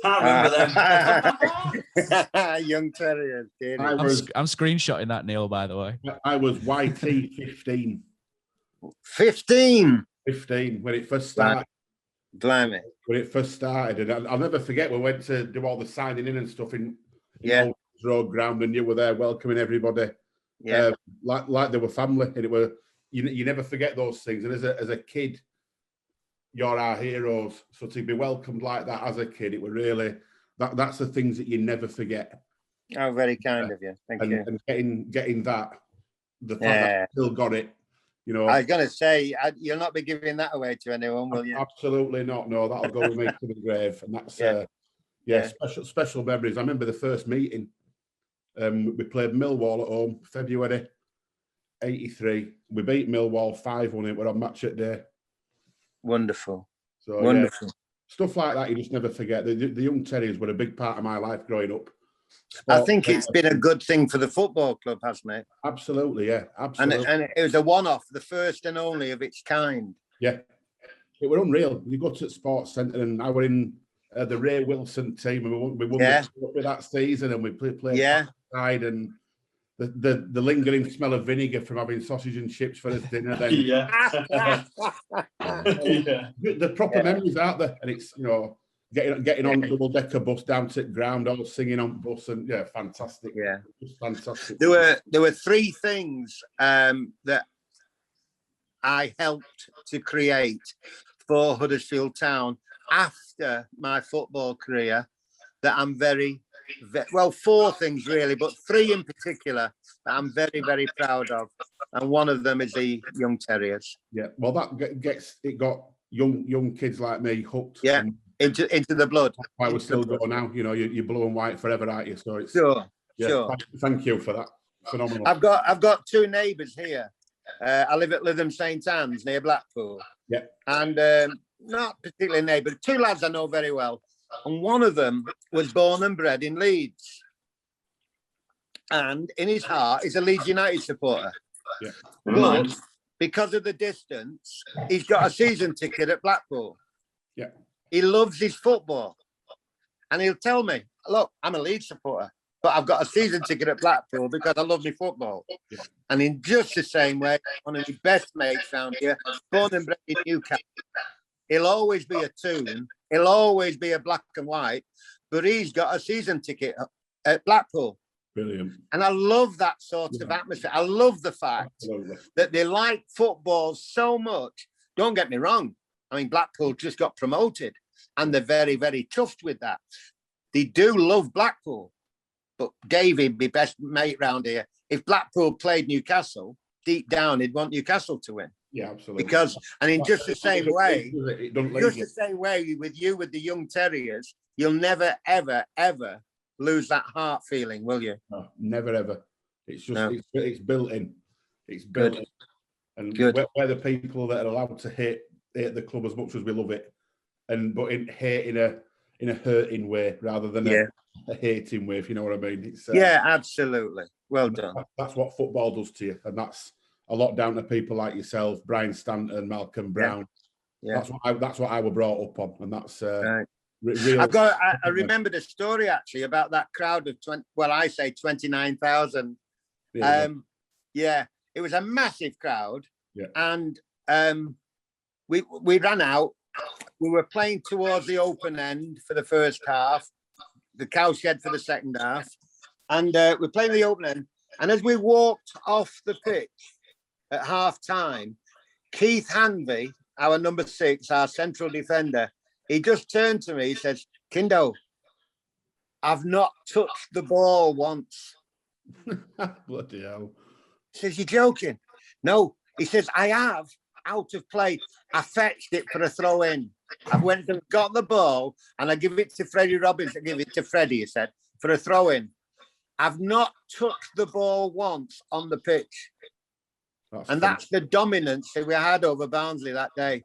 I remember that. Young terrier. I'm screenshotting that, Neil. By the way, I was YT 15. 15 when it first started. Blimey. When it first started, and I'll never forget we went to do all the signing in and stuff in Road ground, and you were there welcoming everybody, like they were family, and it were you never forget those things. And as a kid, you're our heroes. So to be welcomed like that as a kid, it were really that's the things that you never forget. Oh, very kind of you. Thank you. And getting that, the fact that you still got it. You know, I was going to say, you'll not be giving that away to anyone, will you? Absolutely not. No, that'll go with me to the grave, and that's special memories. I remember the first meeting. We played Millwall at home, February '83. We beat Millwall 5-1. It were on match at day. Wonderful. So wonderful. Stuff like that you just never forget. The young terriers were a big part of my life growing up. I think it's been a good thing for the football club, hasn't it? Absolutely, yeah, absolutely. And it was a one-off, the first and only of its kind. Yeah, it were unreal. You go to the sports centre, and I were in the Ray Wilson team, and we won with that season, and we played outside, and the lingering smell of vinegar from having sausage and chips for his dinner. Then the proper memories out there, and it's getting on double-decker bus down to the ground, all singing on bus, and fantastic. Yeah, just fantastic. There were three things that I helped to create for Huddersfield Town after my football career that I'm very, well, four things really, but three in particular that I'm very, very proud of, and one of them is the young terriers. Yeah, well, that got young kids like me hooked. Yeah. Into the blood. Why we still go now? You know, you're blue and white forever, aren't you? So it's sure. Thank you for that. Phenomenal. I've got two neighbours here. I live at Lytham St Anne's near Blackpool. Yeah. And not particularly neighbours. Two lads I know very well, and one of them was born and bred in Leeds, and in his heart is a Leeds United supporter. Yeah. But because of the distance, he's got a season ticket at Blackpool. Yeah. He loves his football, and he'll tell me, "Look, I'm a Leeds supporter, but I've got a season ticket at Blackpool because I love my football." Yeah. And in just the same way, one of my best mates around here, born and bred in Newcastle, he'll always be a tune, he'll always be a black and white, but he's got a season ticket at Blackpool. Brilliant. And I love that sort of atmosphere. I love the fact that they like football so much. Don't get me wrong. I mean, Blackpool just got promoted, and they're very, very chuffed with that. They do love Blackpool, but Davey, my best mate round here, if Blackpool played Newcastle, deep down, he'd want Newcastle to win. Yeah, absolutely. Because, and in just the same way, with you, with the young terriers, you'll never, ever, ever lose that heart feeling, will you? No, never, ever. It's just, it's built in. It's built in. And we're the people that are allowed to hate the club as much as we love it, but hate in a hurting way rather than a hating way, if you know what I mean. It's, absolutely. Well done. That's what football does to you, and that's a lot down to people like yourself, Brian Stanton, Malcolm Brown. Yeah. That's what I was brought up on, and that's real. I remembered a story actually about that crowd of 29,000. It was a massive crowd, and we ran out. We were playing towards the open end for the first half, the cowshed for the second half, and we're playing the open end. And as we walked off the pitch at half time, Keith Hanvey, our number 6, our central defender, he just turned to me. He says, "Kindo, I've not touched the ball once. Bloody hell. He says, you're joking? No. He says, I have, out of play. I fetched it for a throw in. I went and got the ball and I give it to Freddie Robbins. I give it to Freddie, he said, for a throw in. I've not touched the ball once on the pitch. That's the dominance that we had over Barnsley that day.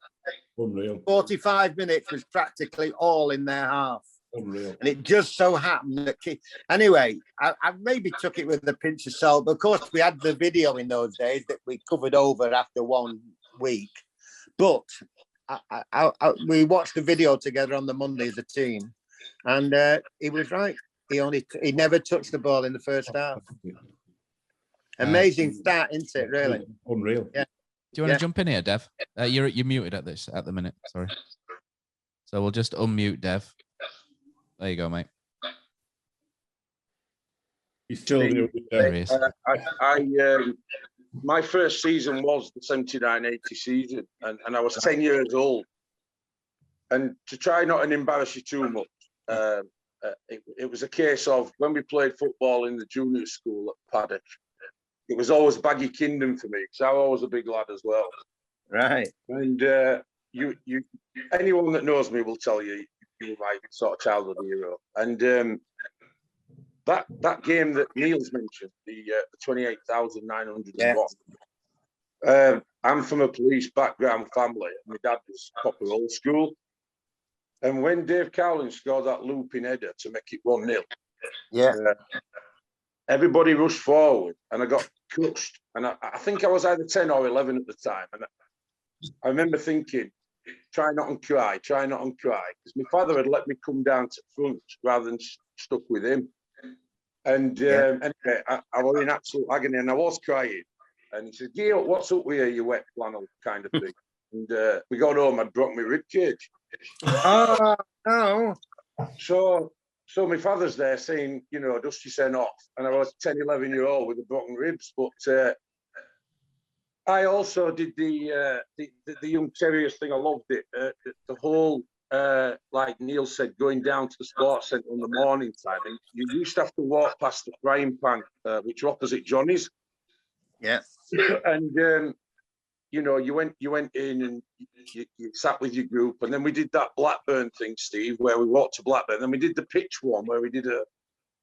Unreal. 45 minutes was practically all in their half. Unreal. And it just so happened that... Anyway, I maybe took it with a pinch of salt. But of course, we had the video in those days that we covered over after 1 week. But we watched the video together on the Monday as a team. And he was right. He never touched the ball in the first half. Amazing stat, isn't it? Really unreal. Yeah. Do you want to jump in here, Dev? You're muted at the minute. Sorry. So we'll just unmute Dev. There you go, mate. He's still muted. There he is. My first season was the 79-80 season, and I was 10 years old. And to try not to embarrass you too much, it was a case of when we played football in the junior school at Paddock, it was always Baggy Kindon for me because I was always a big lad as well. Right. And you anyone that knows me will tell you were my sort of childhood hero. And that game that Neil's mentioned, the 28,901. I'm from a police background family. My dad was proper old school. And when Dave Cowling scored that looping header to make it 1-0, everybody rushed forward and I got crushed. And I think I was either 10 or 11 at the time. And I remember thinking, try not and cry. Because my father had let me come down to front rather than stuck with him. And anyway, I was in absolute agony and I was crying. And he said, Gio, what's up with you wet flannel kind of thing? And we got home, I'd broken my rib cage. Oh, no. So my father's there saying, dust your sen off. And I was 10, 11-year-old with the broken ribs. But I also did the young terriers thing. I loved it. The whole, like Neil said, going down to the sports centre in the morning time. And you used to have to walk past the frying pan, which are opposite Johnny's. Yeah. And, you went in and you sat with your group. And then we did that Blackburn thing, Steve, where we walked to Blackburn. Then we did the pitch one where we did a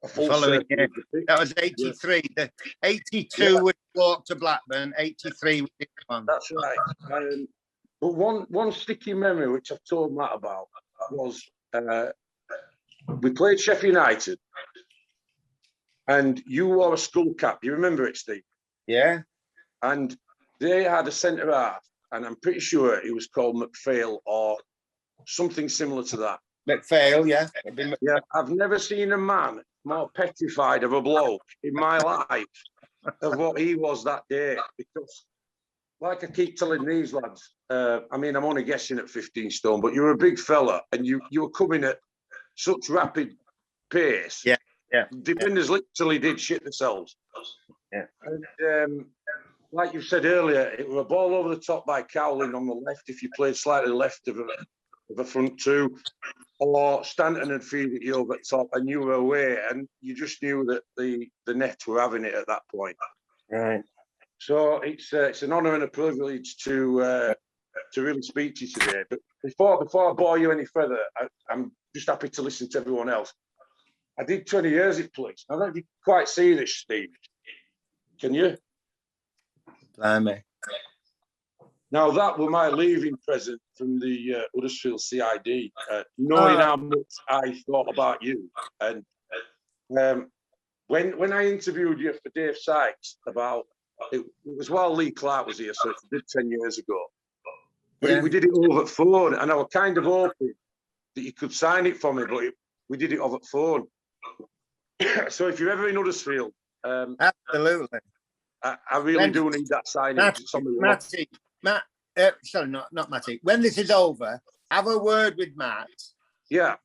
full circle. That was 83. The 82 we walked to Blackburn, 83 we did one. That's right. But one sticky memory, which I've told Matt about, was we played Sheffield United and you wore a skull cap. You remember it, Steve? Yeah. And they had a centre half, and I'm pretty sure it was called McPhail or something similar to that. McPhail, yeah. Yeah, I've never seen a man more petrified of a bloke in my life of what he was that day. Because, like I keep telling these lads, I'm only guessing at 15 stone, but you were a big fella, and you were coming at such rapid pace. Yeah, yeah. Defenders literally did shit themselves. Yeah. And like you said earlier, it was a ball over the top by Cowling on the left if you played slightly left of a front two, or Stanton had feed it you over the top and you were away, and you just knew that the net were having it at that point. Right. So it's an honour and a privilege to really speak to you today. But before I bore you any further, I'm just happy to listen to everyone else. I did 20 years at police. I don't know if you quite see this, Steve. Can you? Blimey. Now, that was my leaving present from the Huddersfield CID, knowing how much I thought about you. And when I interviewed you for Dave Sykes about, it was while Lee Clark was here, so it did 10 years ago. But we did it over the phone, and I was kind of hoping that you could sign it for me, but we did it over the phone. So if you're ever in Huddersfield... absolutely. I really do need that signing. Matt, sorry, not Matty. When this is over, have a word with Matt. Yeah.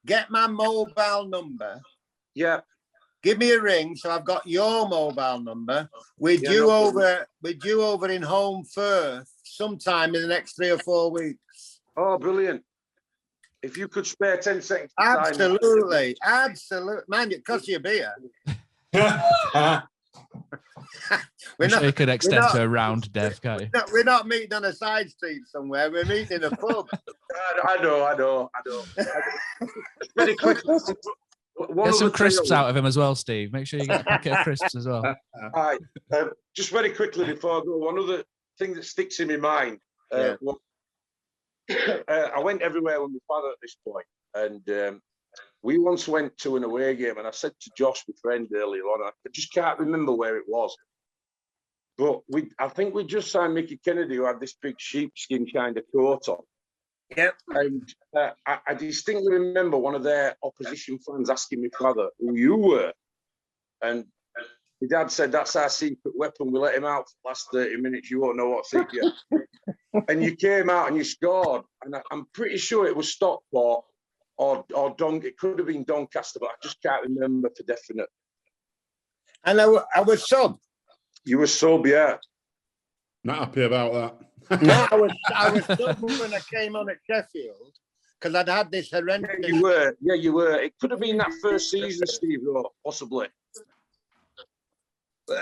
Get my mobile number. Yeah. Give me a ring, so I've got your mobile number. We're due over in Home Firth sometime in the next 3 or 4 weeks. Oh, brilliant. if you could spare 10 seconds. Absolutely. Man, it costs you a beer. I'm sure you could extend to a round, Dev, can't you? We're not meeting on a side street somewhere. We're meeting in a pub. I know. Very quickly. Get some crisps out of him as well, Steve. Make sure you get a packet of crisps as well. All right. Just very quickly before I go, one other thing that sticks in my mind. I went everywhere with my father at this point, and we once went to an away game, and I said to Josh, my friend, earlier on, I just can't remember where it was, but I think we just signed Mickey Kennedy, who had this big sheepskin kind of coat on. Yep. And I distinctly remember one of their opposition fans asking my father who you were, and my dad said, "That's our secret weapon. We let him out for the last 30 minutes. You won't know what's in you." And you came out and you scored, and I'm pretty sure it was Stockport or Don. It could have been Doncaster, but I just can't remember for definite. And I was sub. You were sub, yeah. Not happy about that. No, I was sub when I came on at Sheffield because I'd had this horrendous. Yeah, you were. It could have been that first season, Steve, though, possibly.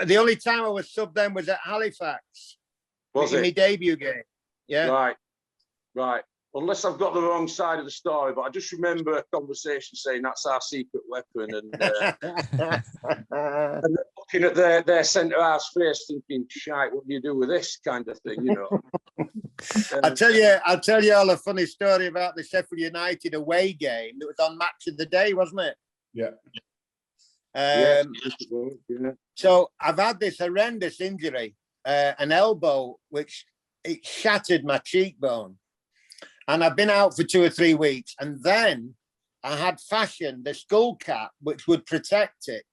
The only time I was sub then was at Halifax. Was in it? my debut game. Yeah. Right. Unless I've got the wrong side of the story, but I just remember a conversation saying that's our secret weapon, and looking at their centre half's face, thinking, "Shite, what do you do with this?" kind of thing, you know. I'll tell you all a funny story about the Sheffield United away game. It was on Match of the Day, wasn't it? Yeah. So I've had this horrendous injury, an elbow, which it shattered my cheekbone. And I've been out for 2 or 3 weeks. And then I had fashioned the skull cap, which would protect it.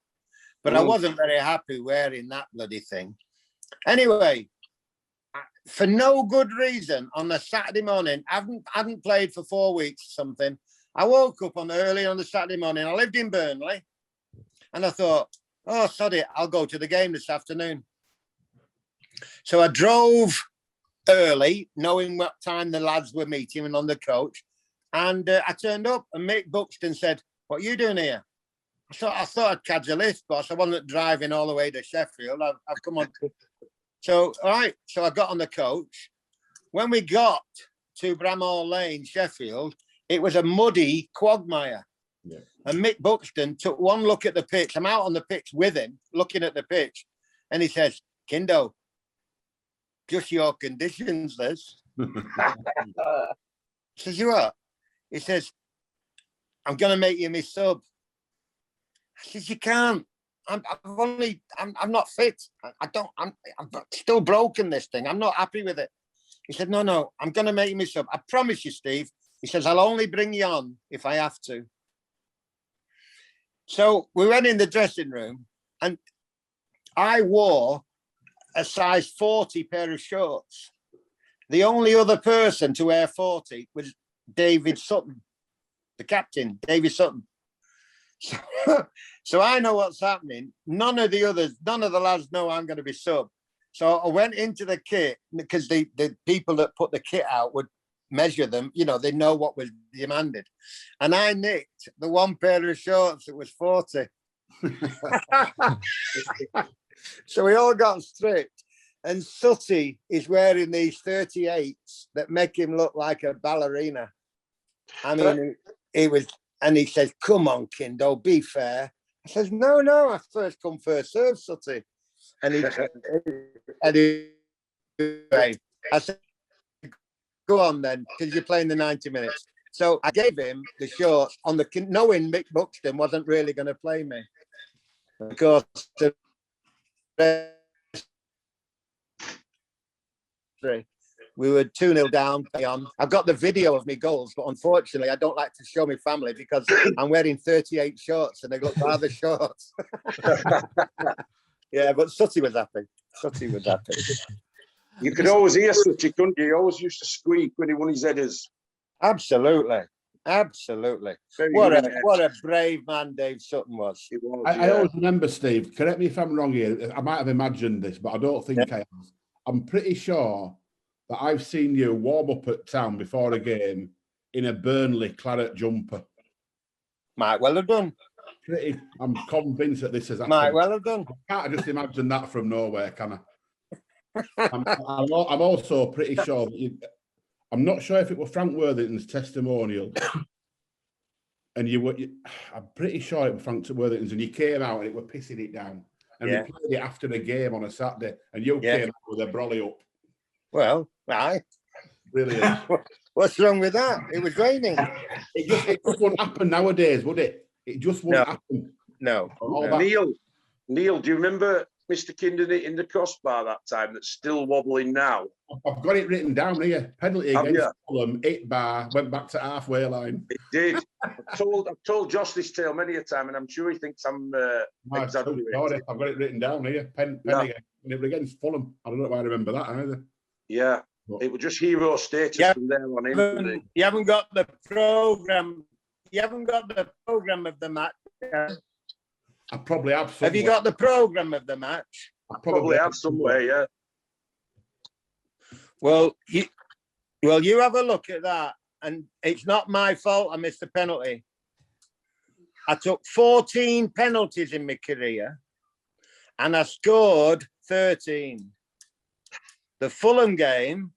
But I wasn't very happy wearing that bloody thing. Anyway, for no good reason, on a Saturday morning, I hadn't played for 4 weeks or something. I woke up early on the Saturday morning. I lived in Burnley. And I thought, oh, sorry, I'll go to the game this afternoon. So I drove early, knowing what time the lads were meeting and on the coach. And I turned up and Mick Buxton said, "What are you doing here?" I thought I'd catch a lift, boss. I wasn't driving all the way to Sheffield. I've come on. So, all right. So I got on the coach. When we got to Bramhall Lane, Sheffield, it was a muddy quagmire. Yeah. And Mick Buxton took one look at the pitch. I'm out on the pitch with him, looking at the pitch. And he says, "Kindo, just your conditions, this." I says, "You what?" He says, "I'm going to make you my sub." I says, "You can't. I'm not fit. I'm still broken, this thing. I'm not happy with it." He said, No, I'm going to make you my sub. I promise you, Steve." He says, "I'll only bring you on if I have to." So we went in the dressing room and I wore a size 40 pair of shorts. The only other person to wear 40 was David Sutton, the captain, David Sutton. So I know what's happening. None of the lads know I'm going to be sub. So I went into the kit because the people that put the kit out would measure them. You know, they know what was demanded. And I nicked the one pair of shorts that was 40. So we all got stripped. And Sutty is wearing these 38s that make him look like a ballerina. I mean, it was, and he says, "Come on, Kindo, be fair." I says, No, I first come, first serve, Sutty. And I said, "Go on then, because you're playing the 90 minutes. So I gave him the shorts on the, knowing Mick Buxton wasn't really going to play me. Of course, we were 2-0 down. I've got the video of me goals, but unfortunately, I don't like to show my family because I'm wearing 38 shorts and they look rather short. Yeah, but Sutty was happy. You could always hear Sutty, couldn't you? He always used to squeak when he won his headers. Absolutely. What a brave man Dave Sutton was. I always remember, Steve, correct me if I'm wrong here, I might have imagined this, but I don't think I have. I'm pretty sure that I've seen you warm up at Town before a game in a Burnley claret jumper. Might well have done. I'm convinced that this has happened. Might well have done. I can't just imagine that from nowhere, can I? I'm also pretty sure that I'm not sure if it was Frank Worthington's testimonial. And I'm pretty sure it was Frank Worthington's, and you came out and it were pissing it down. And we played it after the game on a Saturday, and you came out with a brolly up. Well, aye. Brilliant. What's wrong with that? It was raining. It just won't happen nowadays, would it? It just won't happen. No. Neil, do you remember Mr. Kindon hitting the crossbar that time that's still wobbling now? I've got it written down here. Penalty against Fulham, 8 bar, went back to halfway line. It did. I've told Josh this tale many a time, and I'm sure he thinks I'm exaggerating. I've got it written down here. Penalty against Fulham. I don't know why I remember that either. Yeah. It was just hero status from there on in. You haven't got the program. You haven't got the program of the match. I probably have. Somewhere. Have you got the program of the match? I probably have somewhere. Yeah. Well, you have a look at that, and it's not my fault I missed the penalty. I took 14 penalties in my career, and I scored 13. The Fulham game,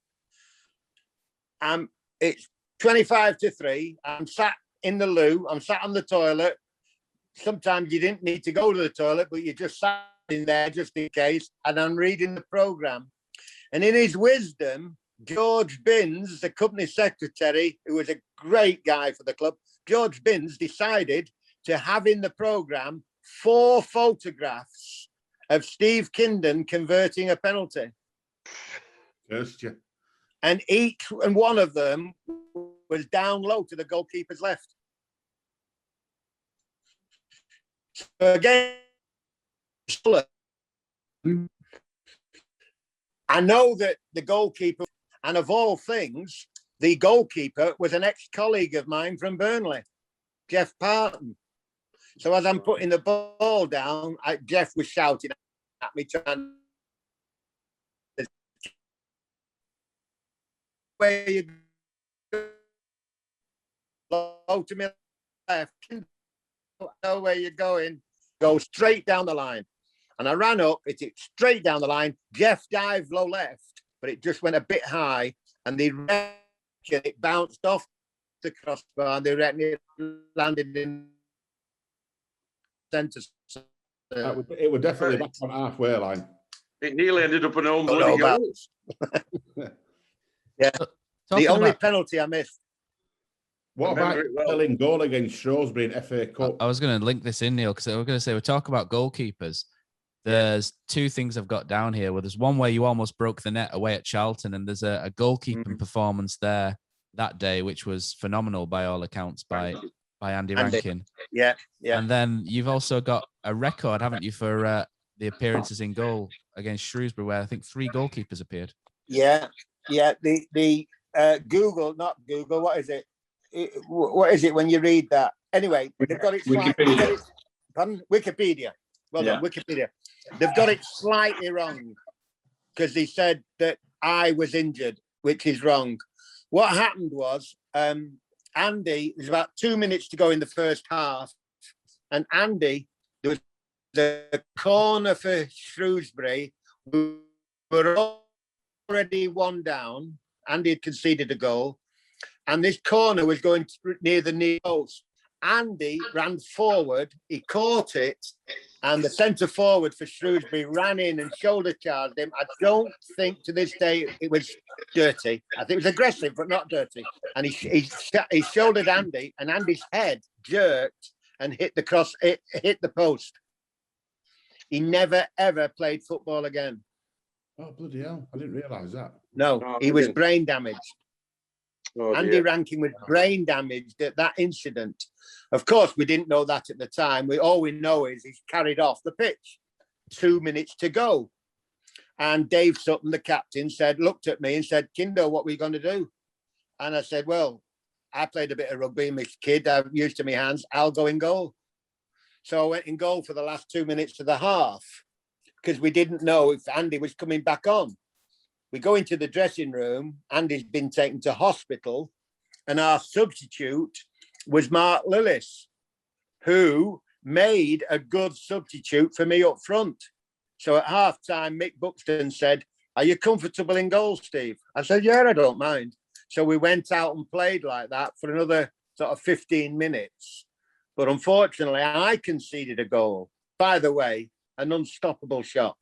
it's 25-3. I'm sat in the loo. I'm sat on the toilet. Sometimes you didn't need to go to the toilet, but you just sat in there just in case. And I'm reading the programme. And in his wisdom, George Binns, the company secretary, who was a great guy for the club, George Binns decided to have in the programme 4 photographs of Steve Kindon converting a penalty. First, yeah. And one of them was down low to the goalkeeper's left. So again, I know that the goalkeeper, and of all things, the goalkeeper was an ex-colleague of mine from Burnley, Jeff Parton. So as I'm putting the ball down, Jeff was shouting at me, trying where you go to me left, know where you're going, go straight down the line. And I ran up, it's straight down the line. Jeff dived low left, but it just went a bit high, and they reckon it bounced off the crossbar, and they reckon it landed in centre. It was definitely back on halfway line. It nearly ended up an own bloody goal. Yeah, the only penalty I missed. What about telling goal against Shrewsbury in FA Cup? I was going to link this in, Neil, because I was going to say, we talk about goalkeepers. There's 2 things I've got down here. Well, there's one where you almost broke the net away at Charlton, and there's a goalkeeping performance there that day, which was phenomenal by all accounts by Andy Rankin. Yeah. And then you've also got a record, haven't you, for the appearances in goal against Shrewsbury, where I think 3 goalkeepers appeared. Yeah. The Google, not Google. What is it? What is it when you read that? Anyway, they've got it. Wikipedia. Pardon? Wikipedia. Well done, Wikipedia. They've got it slightly wrong because they said that I was injured, which is wrong. What happened was Andy, there's about 2 minutes to go in the first half, and Andy, there was the corner for Shrewsbury. We were already 1 down. Andy had conceded a goal, and this corner was going near the near post. Andy ran forward, he caught it, and the centre forward for Shrewsbury ran in and shoulder charged him. I don't think to this day it was dirty. I think it was aggressive, but not dirty. And he shouldered Andy, and Andy's head jerked and hit the post. He never ever played football again. Oh, bloody hell. I didn't realise that. No, he was brain damaged. Oh, Andy Rankin was brain damaged at that incident. Of course, we didn't know that at the time. All we know is he's carried off the pitch. 2 minutes to go. And Dave Sutton, the captain, looked at me and said, Kindo, what are we going to do? And I said, well, I played a bit of rugby, my kid. I'm used to my hands. I'll go in goal. So I went in goal for the last 2 minutes of the half because we didn't know if Andy was coming back on. We go into the dressing room. Andy's been taken to hospital, and our substitute was Mark Lillis, who made a good substitute for me up front. So at half-time, Mick Buxton said, "Are you comfortable in goal, Steve?" I said, "Yeah, I don't mind." So we went out and played like that for another sort of 15 minutes. But unfortunately, I conceded a goal. By the way, an unstoppable shot.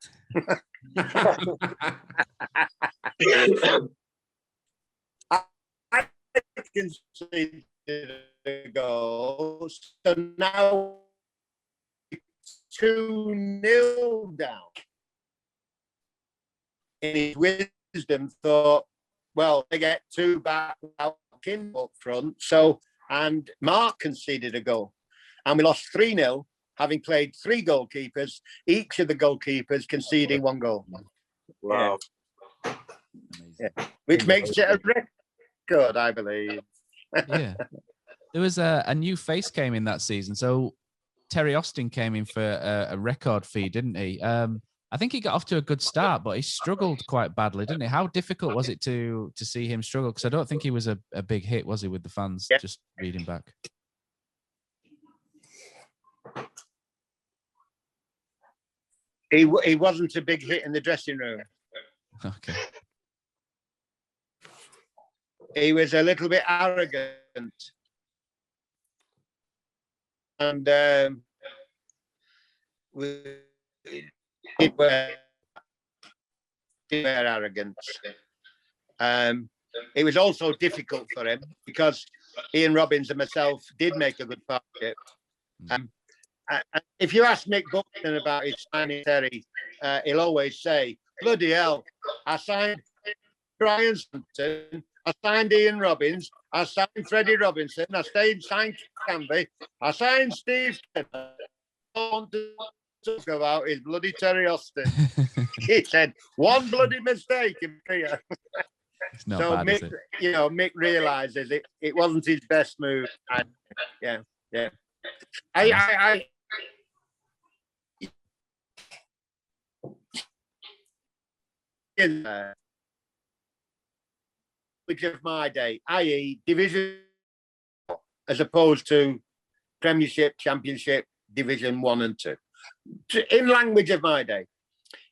I conceded a goal. So now 2-0 down. In his wisdom, thought, well, they get 2 back up front. So, and Mark conceded a goal. And we lost 3-0, having played 3 goalkeepers, each of the goalkeepers conceding 1 goal. Wow. Yeah. Which makes it a record, I believe. Yeah. There was a new face came in that season. So Terry Austin came in for a record fee, didn't he? I think he got off to a good start, but he struggled quite badly, didn't he? How difficult was it to see him struggle? Because I don't think he was a big hit, was he, with the fans? Yeah. Just reading back. He wasn't a big hit in the dressing room. Okay. He was a little bit arrogant. And we were arrogant. It was also difficult for him because Ian Robbins and myself did make a good partnership. If you ask Mick Buxton about his signing Terry, he'll always say, "Bloody hell, I signed Brian Stanton, I signed Ian Robbins, I signed Freddie Robinson, I signed Canby, I signed Steve Kindon. I want to talk about his bloody Terry Austin." He said, "One bloody mistake in here." So bad, Mick, Mick realizes it wasn't his best move. Yeah. I which of my day, i.e. Division, as opposed to Premiership, Championship, Division 1 and 2. In language of my day,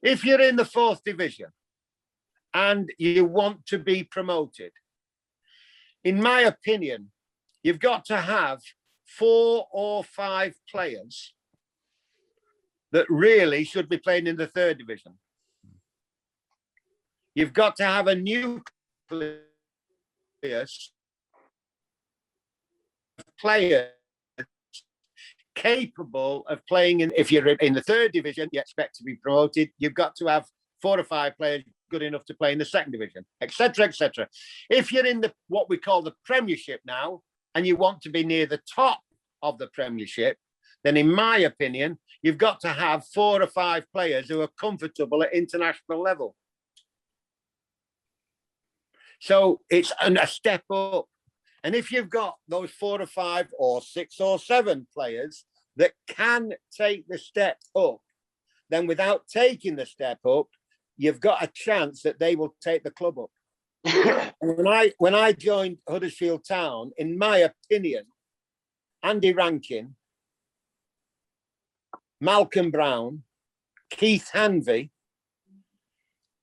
if you're in the 4th division and you want to be promoted, in my opinion, you've got to have 4 or 5 players that really should be playing in the 3rd division. You've got to have a nucleus of players capable of playing in. If you're in the 3rd division, you expect to be promoted. You've got to have 4 or 5 players good enough to play in the 2nd division, etc., etc. If you're in what we call the Premiership now, and you want to be near the top of the Premiership, then in my opinion, you've got to have 4 or 5 players who are comfortable at international level. So it's a step up. And if you've got those 4 or 5 or 6 or 7 players that can take the step up, then without taking the step up, you've got a chance that they will take the club up. When I joined Huddersfield Town, in my opinion, Andy Rankin, Malcolm Brown, Keith Hanvey,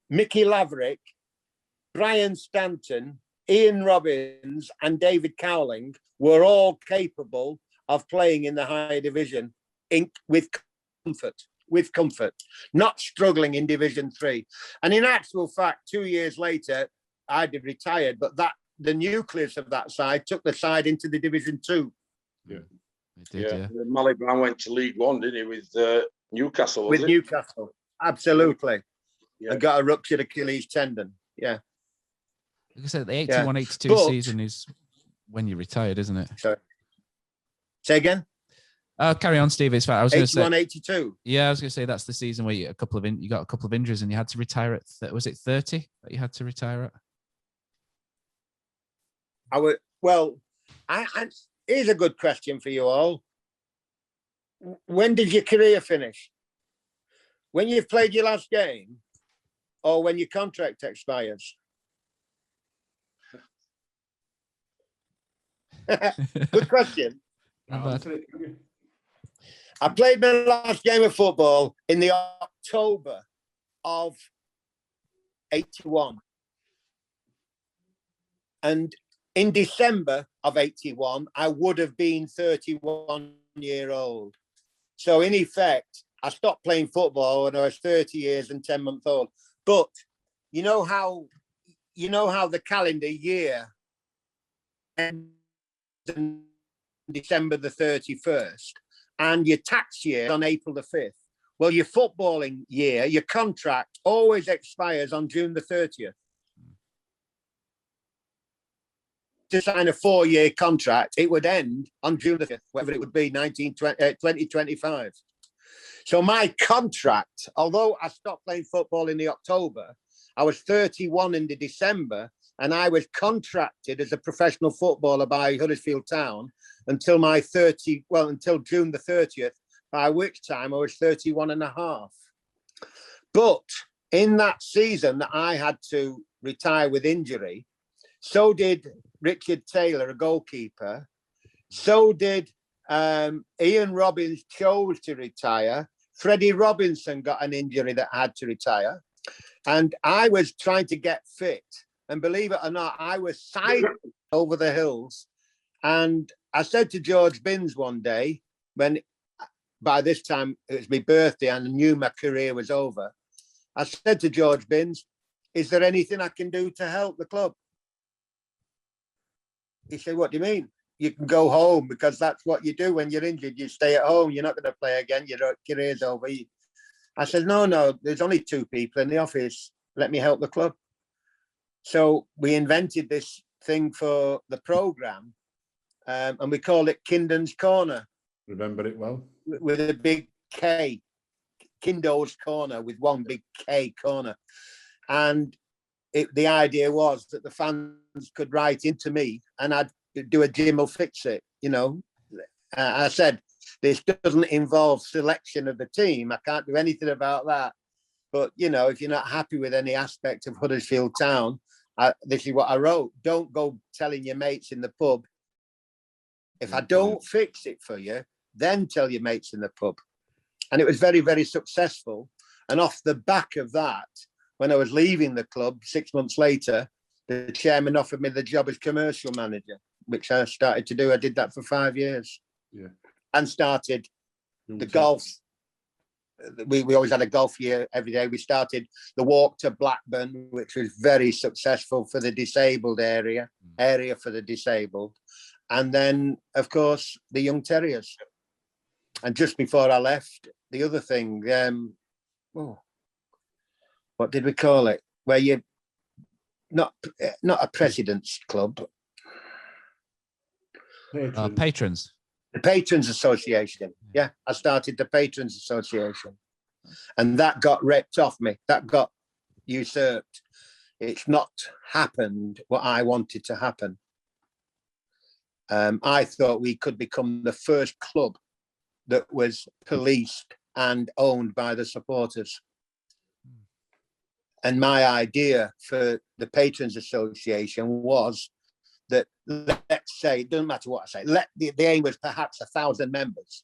Mickey Laverick, Brian Stanton, Ian Robbins and David Cowling were all capable of playing in the higher division with comfort, not struggling in Division 3. And in actual fact, 2 years later, I'd retired, but the nucleus of that side took the side into the Division 2. Yeah. Yeah. Mally Brown went to League 1, didn't he, with Newcastle? With Newcastle, absolutely. Yeah. And got a ruptured Achilles tendon. Yeah. Like I said, the 81-82 season is when you retired, isn't it? Sorry. Say again? Carry on, Steve. It's fine. I was going to say 81-82. Yeah, I was going to say that's the season where you got a couple of injuries and you had to retire at. Was it 30 that you had to retire at? Here's a good question for you all. When did your career finish? When you've played your last game, or when your contract expires? Good question. Not bad. I played my last game of football in the October of 81. And in December of 81, I would have been 31 years old. So in effect, I stopped playing football when I was 30 years and 10 months old. But you know how the calendar year ends on December the 31st and your tax year on April the 5th. Well, your footballing year, your contract always expires on June the 30th. To sign a 4-year contract, it would end on June the 5th, whatever it would be, 2025. So my contract, although I stopped playing football in the October, I was 31 in the December, and I was contracted as a professional footballer by Huddersfield Town until until June the 30th, by which time I was 31 and a half. But in that season that I had to retire with injury, so did Richard Taylor, a goalkeeper. So did Ian Robbins chose to retire. Freddie Robinson got an injury that had to retire. And I was trying to get fit. And believe it or not, I was cycling over the hills. And I said to George Binns one day, when by this time it was my birthday and I knew my career was over, I said to George Binns, is there anything I can do to help the club? He said, what do you mean? You can go home, because that's what you do when you're injured. You stay at home. You're not going to play again. Your career's over. I said, no, there's only 2 people in the office. Let me help the club. So we invented this thing for the programme, and we called it Kindon's Corner. Remember it well. With a big K. Kindon's Corner with one big K corner. And the idea was that the fans could write into me and I'd do a Jim will fix it, you know. I said, this doesn't involve selection of the team. I can't do anything about that. But, you know, if you're not happy with any aspect of Huddersfield Town, this is what I wrote. Don't go telling your mates in the pub. If I don't fix it for you, then tell your mates in the pub. And it was very, very successful. And off the back of that, when I was leaving the club 6 months later, the chairman offered me the job as commercial manager, which I started to do. I did that for 5 years. Yeah. And started the golf. We always had a golf year every day. We started the walk to Blackburn, which was very successful for the disabled area for the disabled. And then, of course, the young terriers. And just before I left, the other thing, what did we call it? Where you not a president's club. Patrons. The Patrons Association. Yeah, I started the Patrons Association. And that got ripped off me. That got usurped. It's not happened what I wanted to happen. I thought we could become the first club that was policed and owned by the supporters. And my idea for the Patrons Association was that, let's say, it doesn't matter what I say, the aim was perhaps 1,000 members.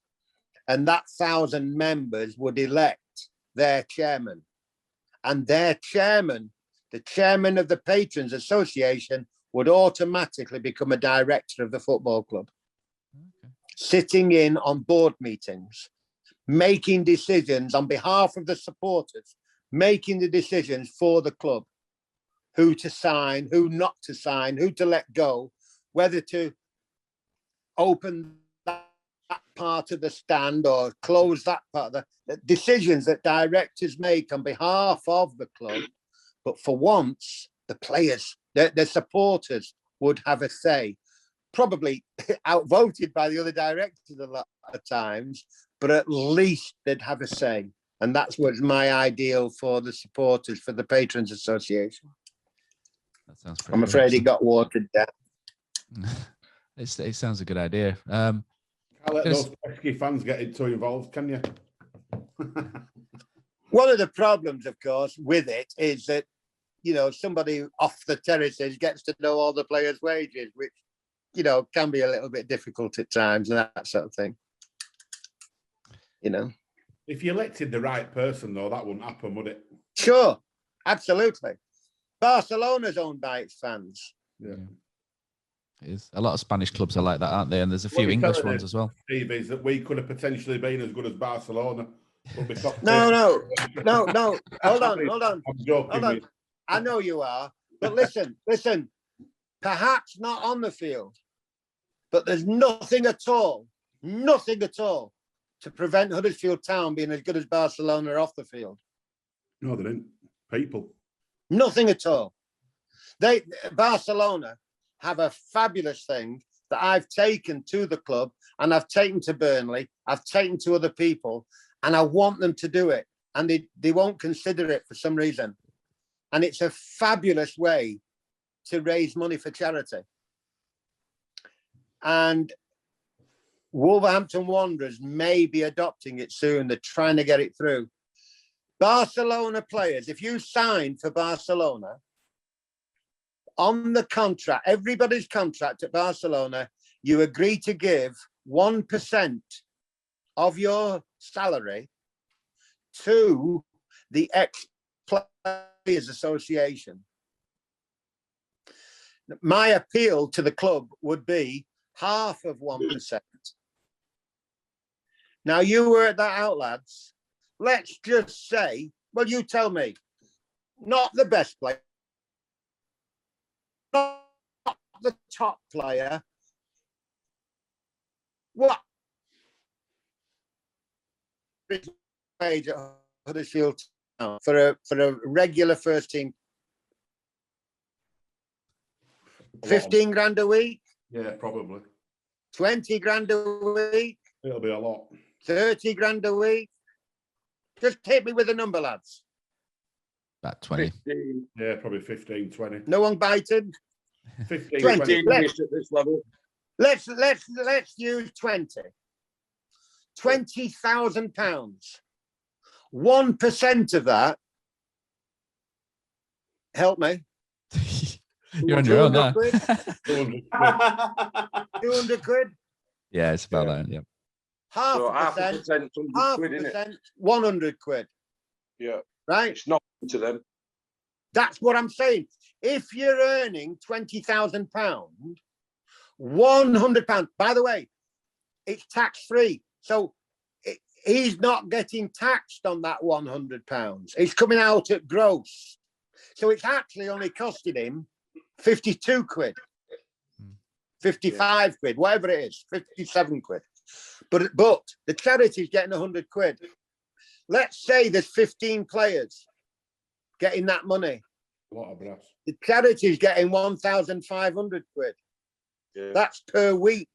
And that 1,000 members would elect their chairman. And their chairman, the chairman of the Patrons Association, would automatically become a director of the football club. Okay. Sitting in on board meetings, making decisions on behalf of the supporters, making the decisions for the club, who to sign, who not to sign, who to let go, whether to open that part of the stand or close that part of the decisions that directors make on behalf of the club. But for once, the players, the supporters would have a say, probably outvoted by the other directors a lot of times, but at least they'd have a say. And that's what's my ideal for the supporters, for the Patrons Association. That sounds I'm afraid it got watered down. It sounds a good idea. Can't let those pesky fans get too involved, can you? One of the problems, of course, with it is that, you know, somebody off the terraces gets to know all the players' wages, which you know, can be a little bit difficult at times and that sort of thing. You know. If you elected the right person, though, that wouldn't happen, would it? Sure, absolutely. Barcelona's owned by its fans. Yeah. It is. A lot of Spanish clubs are like that, aren't they? And there's a few English ones as well. Steve, is that we could have potentially been as good as Barcelona. No. Hold on. I'm joking. I know you are, but listen. Perhaps not on the field, but there's nothing at all to prevent Huddersfield Town being as good as Barcelona off the field. No, they didn't. People. Nothing at all. Barcelona have a fabulous thing that I've taken to the club, and I've taken to Burnley, I've taken to other people, and I want them to do it. And they won't consider it for some reason. And it's a fabulous way to raise money for charity. And Wolverhampton Wanderers may be adopting it soon. They're trying to get it through. Barcelona players, if you sign for Barcelona, on the contract, everybody's contract at Barcelona, you agree to give 1% of your salary to the ex-players association. My appeal to the club would be half of 1%. Now, you were at that out, lads. Let's just say, well, you tell me, not the best player, not the top player. What wage at Huddersfield Town for a regular first team? 15 grand a week? Yeah, probably. 20 grand a week? It'll be a lot. 30 grand a week? Just hit me with a number, lads. About 20. 15. Yeah, probably 15, 20. No one bited? 15, 20. 20. Let's, at this level. Let's use 20. £20,000. 1% of that, help me. You're on your own there. 200 quid. Yeah, it's about that. Yeah. Half So a half a percent, percent, 100 half quid, a innit? percent, 100 quid. Yeah. Right? It's not to them. That's what I'm saying. If you're earning £20,000, £100, by the way, it's tax-free. So he's not getting taxed on that £100. It's coming out at gross. So it's actually only costing him 52 quid, 55 quid, whatever it is, 57 quid. But the charity's getting 100 quid. Let's say there's 15 players getting that money. A lot of brass. The charity's getting 1,500 quid. Yeah. That's per week.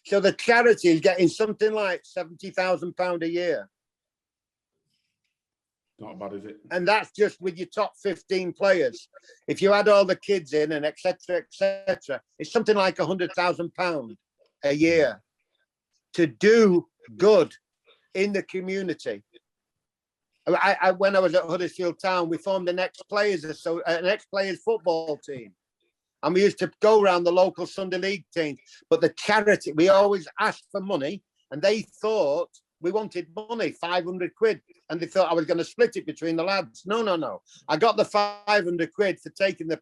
So the charity is getting something like £70,000 a year. Not bad, is it? And that's just with your top 15 players. If you add all the kids in and et cetera, it's something like £100,000 a year to do good in the community. When I was at Huddersfield Town, we formed an ex-players football team. And we used to go around the local Sunday League teams. But the charity, we always asked for money, and they thought we wanted money, 500 quid. And they thought I was going to split it between the lads. No. I got the 500 quid for taking the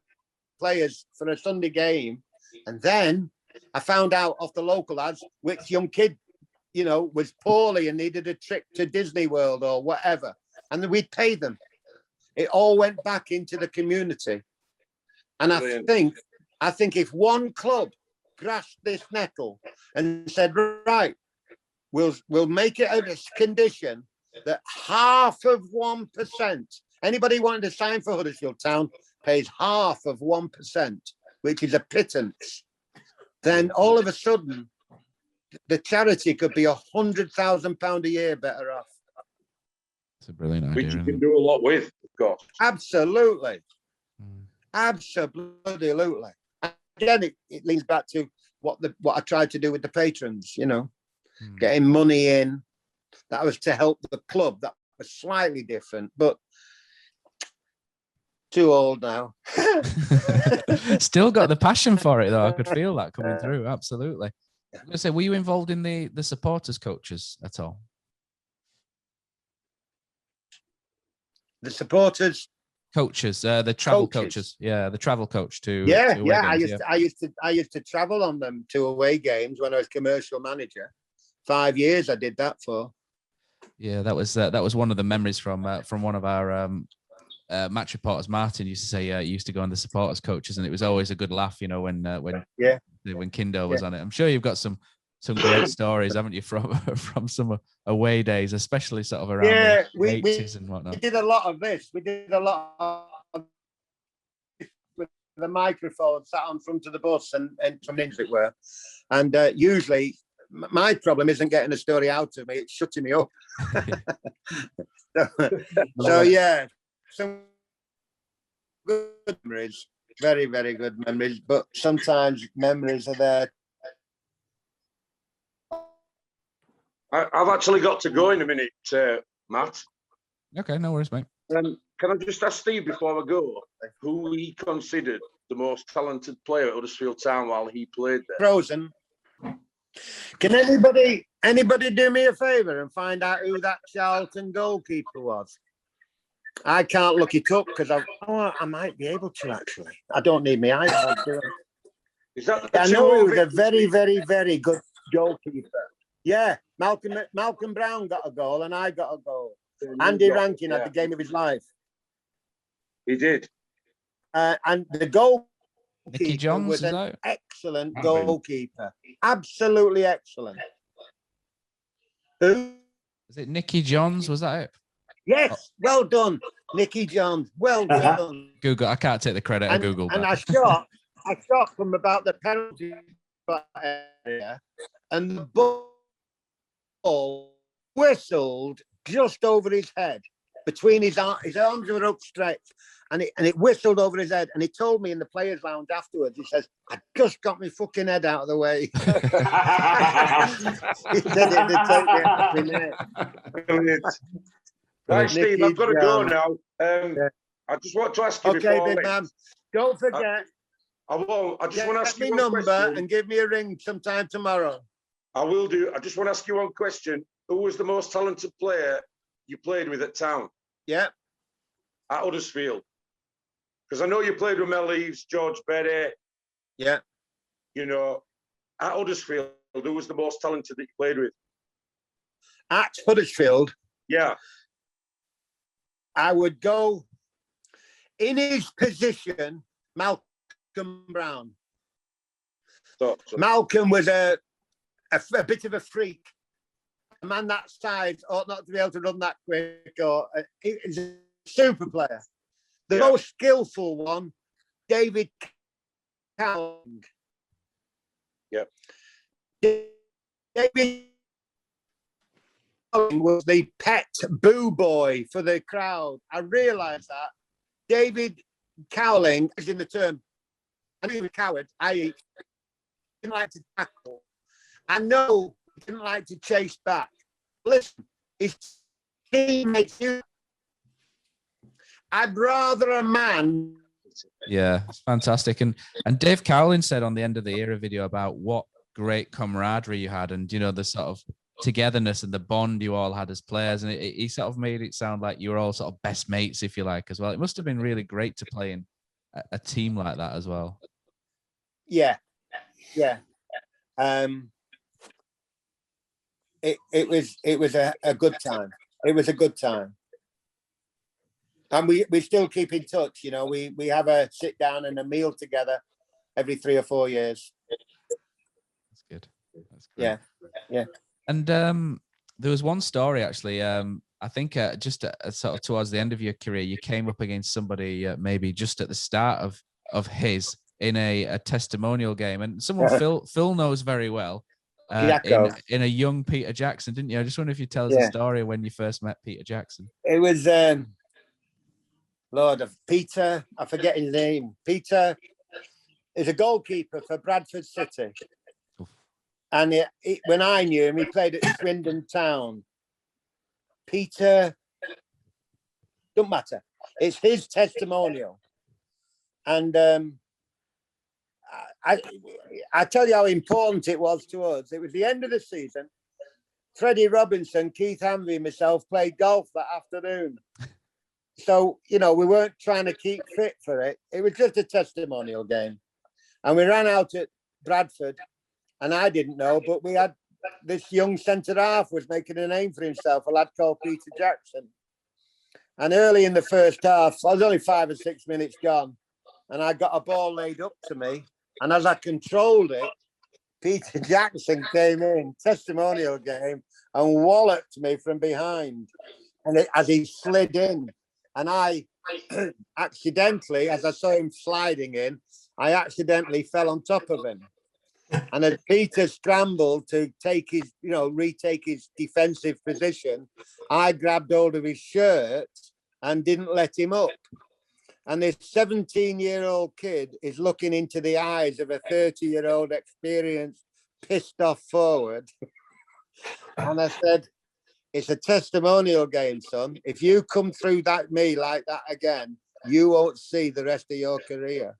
players for a Sunday game. And then I found out off the local lads which young kid, was poorly and needed a trip to Disney World or whatever. And then we'd pay them. It all went back into the community. And Brilliant. I think if one club grasped this nettle and said, right, we'll make it a condition that half of 1%, anybody wanting to sign for Huddersfield Town pays half of 1%, which is a pittance, then all of a sudden the charity could be £100,000 a year better off. It's a brilliant idea. Which you can do a lot with, of course. Absolutely. Absolutely. Again, it leans back to what I tried to do with the patrons, getting money in. That was to help the club. That was slightly different, but Too old now. Still got the passion for it, though. I could feel that coming through. Absolutely. I'm going to say, were you involved in the supporters coaches at all? The supporters coaches, the travel coaches. Yeah, the travel coach to yeah, to away games, I used to travel on them to away games when I was commercial manager. 5 years I did that for. Yeah, that was one of the memories from one of our match reporters. Martin used to say he used to go on the supporters coaches, and it was always a good laugh, you know, when Kindon was on it. I'm sure you've got some great stories, haven't you, from some away days, especially sort of around the 80s and whatnot. We did a lot of this. We did a lot of with the microphone sat on front of the bus and some things it were. And usually my problem isn't getting a story out of me, it's shutting me up. so yeah, some good memories, very, very good memories, but sometimes memories are there. I've actually got to go in a minute, Matt. Okay, no worries, mate. Can I just ask Steve before I go, who he considered the most talented player at Huddersfield Town while he played there? Frozen. Can anybody do me a favour and find out who that Charlton goalkeeper was? I can't look it up because I might be able to actually. I don't need my iPad, do I? Is that I know he was a very, very, very good goalkeeper. Yeah, Malcolm Brown got a goal and I got a goal. Andy Rankin had the game of his life. He did. And the goalkeeper was an excellent goalkeeper. Absolutely excellent. Who? Is it Nicky Johns? Was that it? Yes, well done, Nicky Johns. Well done. Google. I can't take the credit. I Googled and that. I shot from about the penalty area, and the ball whistled just over his head, between his arms were upstretched, and it whistled over his head. And he told me in the players' lounge afterwards, he says, "I just got my fucking head out of the way." He said it to take me out of my neck. Right, Steve, I've got to go now. I just want to ask you before. Okay, big man. Don't forget. I won't. I just want to ask you one number question. And give me a ring sometime tomorrow. I will do. I just want to ask you one question. Who was the most talented player you played with at Town? Yeah. At Huddersfield. Because I know you played with Mel Eves, George Berry. Yeah. You know, at Huddersfield, who was the most talented that you played with? At Huddersfield? Yeah. I would go in his position, Malcolm Brown. So. Malcolm was a bit of a freak. A man that size ought not to be able to run that quick. He's a super player. The most skillful one, David Cowling. Yeah. David was the pet boo boy for the crowd. I realised that. David Cowling, as in the term, I knew he was a coward, i.e. didn't like to tackle. I know he didn't like to chase back. Listen, his teammates do. I'd rather a man. Yeah, it's fantastic. And Dave Cowling said on the End of the Era video about what great camaraderie you had, and you know, the sort of togetherness and the bond you all had as players, and he sort of made it sound like you were all sort of best mates, if you like, as well. It must have been really great to play in a team like that as well. Yeah. It was a good time. It was a good time, and we still keep in touch. You know, we have a sit down and a meal together every 3 or 4 years. That's good. That's great. Yeah. And there was one story actually. I think just sort of towards the end of your career, you came up against somebody maybe just at the start of his in a testimonial game, and someone Phil knows very well. In a young Peter Jackson, didn't you? I just wonder if you tell us the story when you first met Peter Jackson. It was Lord of Peter. I forget his name. Peter is a goalkeeper for Bradford City. And when I knew him, he played at Swindon Town. Peter, don't matter. It's his testimonial. And I tell you how important it was to us. It was the end of the season. Freddie Robinson, Keith Hanvey, and myself played golf that afternoon. So, you know, we weren't trying to keep fit for it. It was just a testimonial game. And we ran out at Bradford, and I didn't know, but we had this young centre-half was making a name for himself, a lad called Peter Jackson. And early in the first half, I was only 5 or 6 minutes gone, and I got a ball laid up to me. And as I controlled it, Peter Jackson came in, testimonial game, and walloped me from behind. And as he slid in, and I accidentally, as I saw him sliding in, I accidentally fell on top of him. And as Peter scrambled to take his, you know, retake his defensive position, I grabbed hold of his shirt and didn't let him up. And this 17-year-old kid is looking into the eyes of a 30-year-old experienced, pissed off forward. And I said, it's a testimonial game, son. If you come through me like that again, you won't see the rest of your career.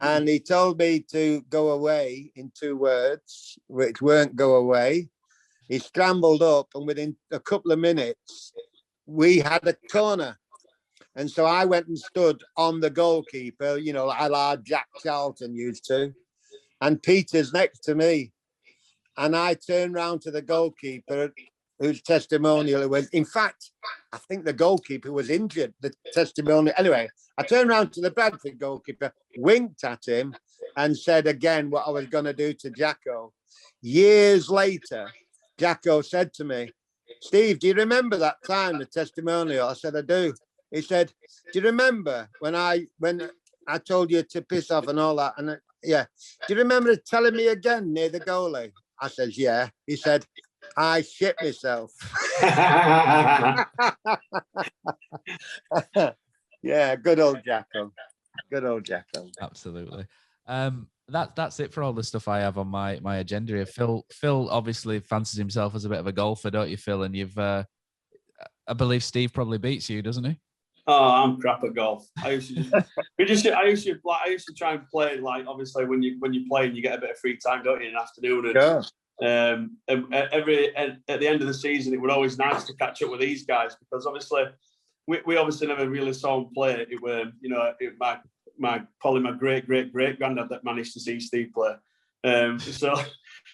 And he told me to go away in 2 words, which weren't go away. He scrambled up, and within a couple of minutes, we had a corner. And so I went and stood on the goalkeeper, you know, a la Jack Charlton used to. And Peter's next to me. And I turned round to the goalkeeper, whose testimonial was, in fact, I think the goalkeeper was injured, the testimonial. Anyway, I turned round to the Bradford goalkeeper, winked at him, and said again what I was going to do to Jacko. Years later, Jacko said to me, Steve, do you remember that time, the testimonial? I said, I do. He said, do you remember when I told you to piss off and all that? And yeah. Do you remember telling me again near the goalie? I said, yeah. He said, I shit myself. Yeah, good old Jacko. Good old Jacko. Absolutely. That's it for all the stuff I have on my agenda here. Phil obviously fancies himself as a bit of a golfer, don't you, Phil? And you've I believe Steve probably beats you, doesn't he? Oh, I'm crap at golf. I used to try and play, like, obviously when you play and you get a bit of free time, don't you, in the afternoon. And, at the end of the season, it was always nice to catch up with these guys, because obviously we obviously never really saw them play. It were, you know, probably my great granddad that managed to see Steve play.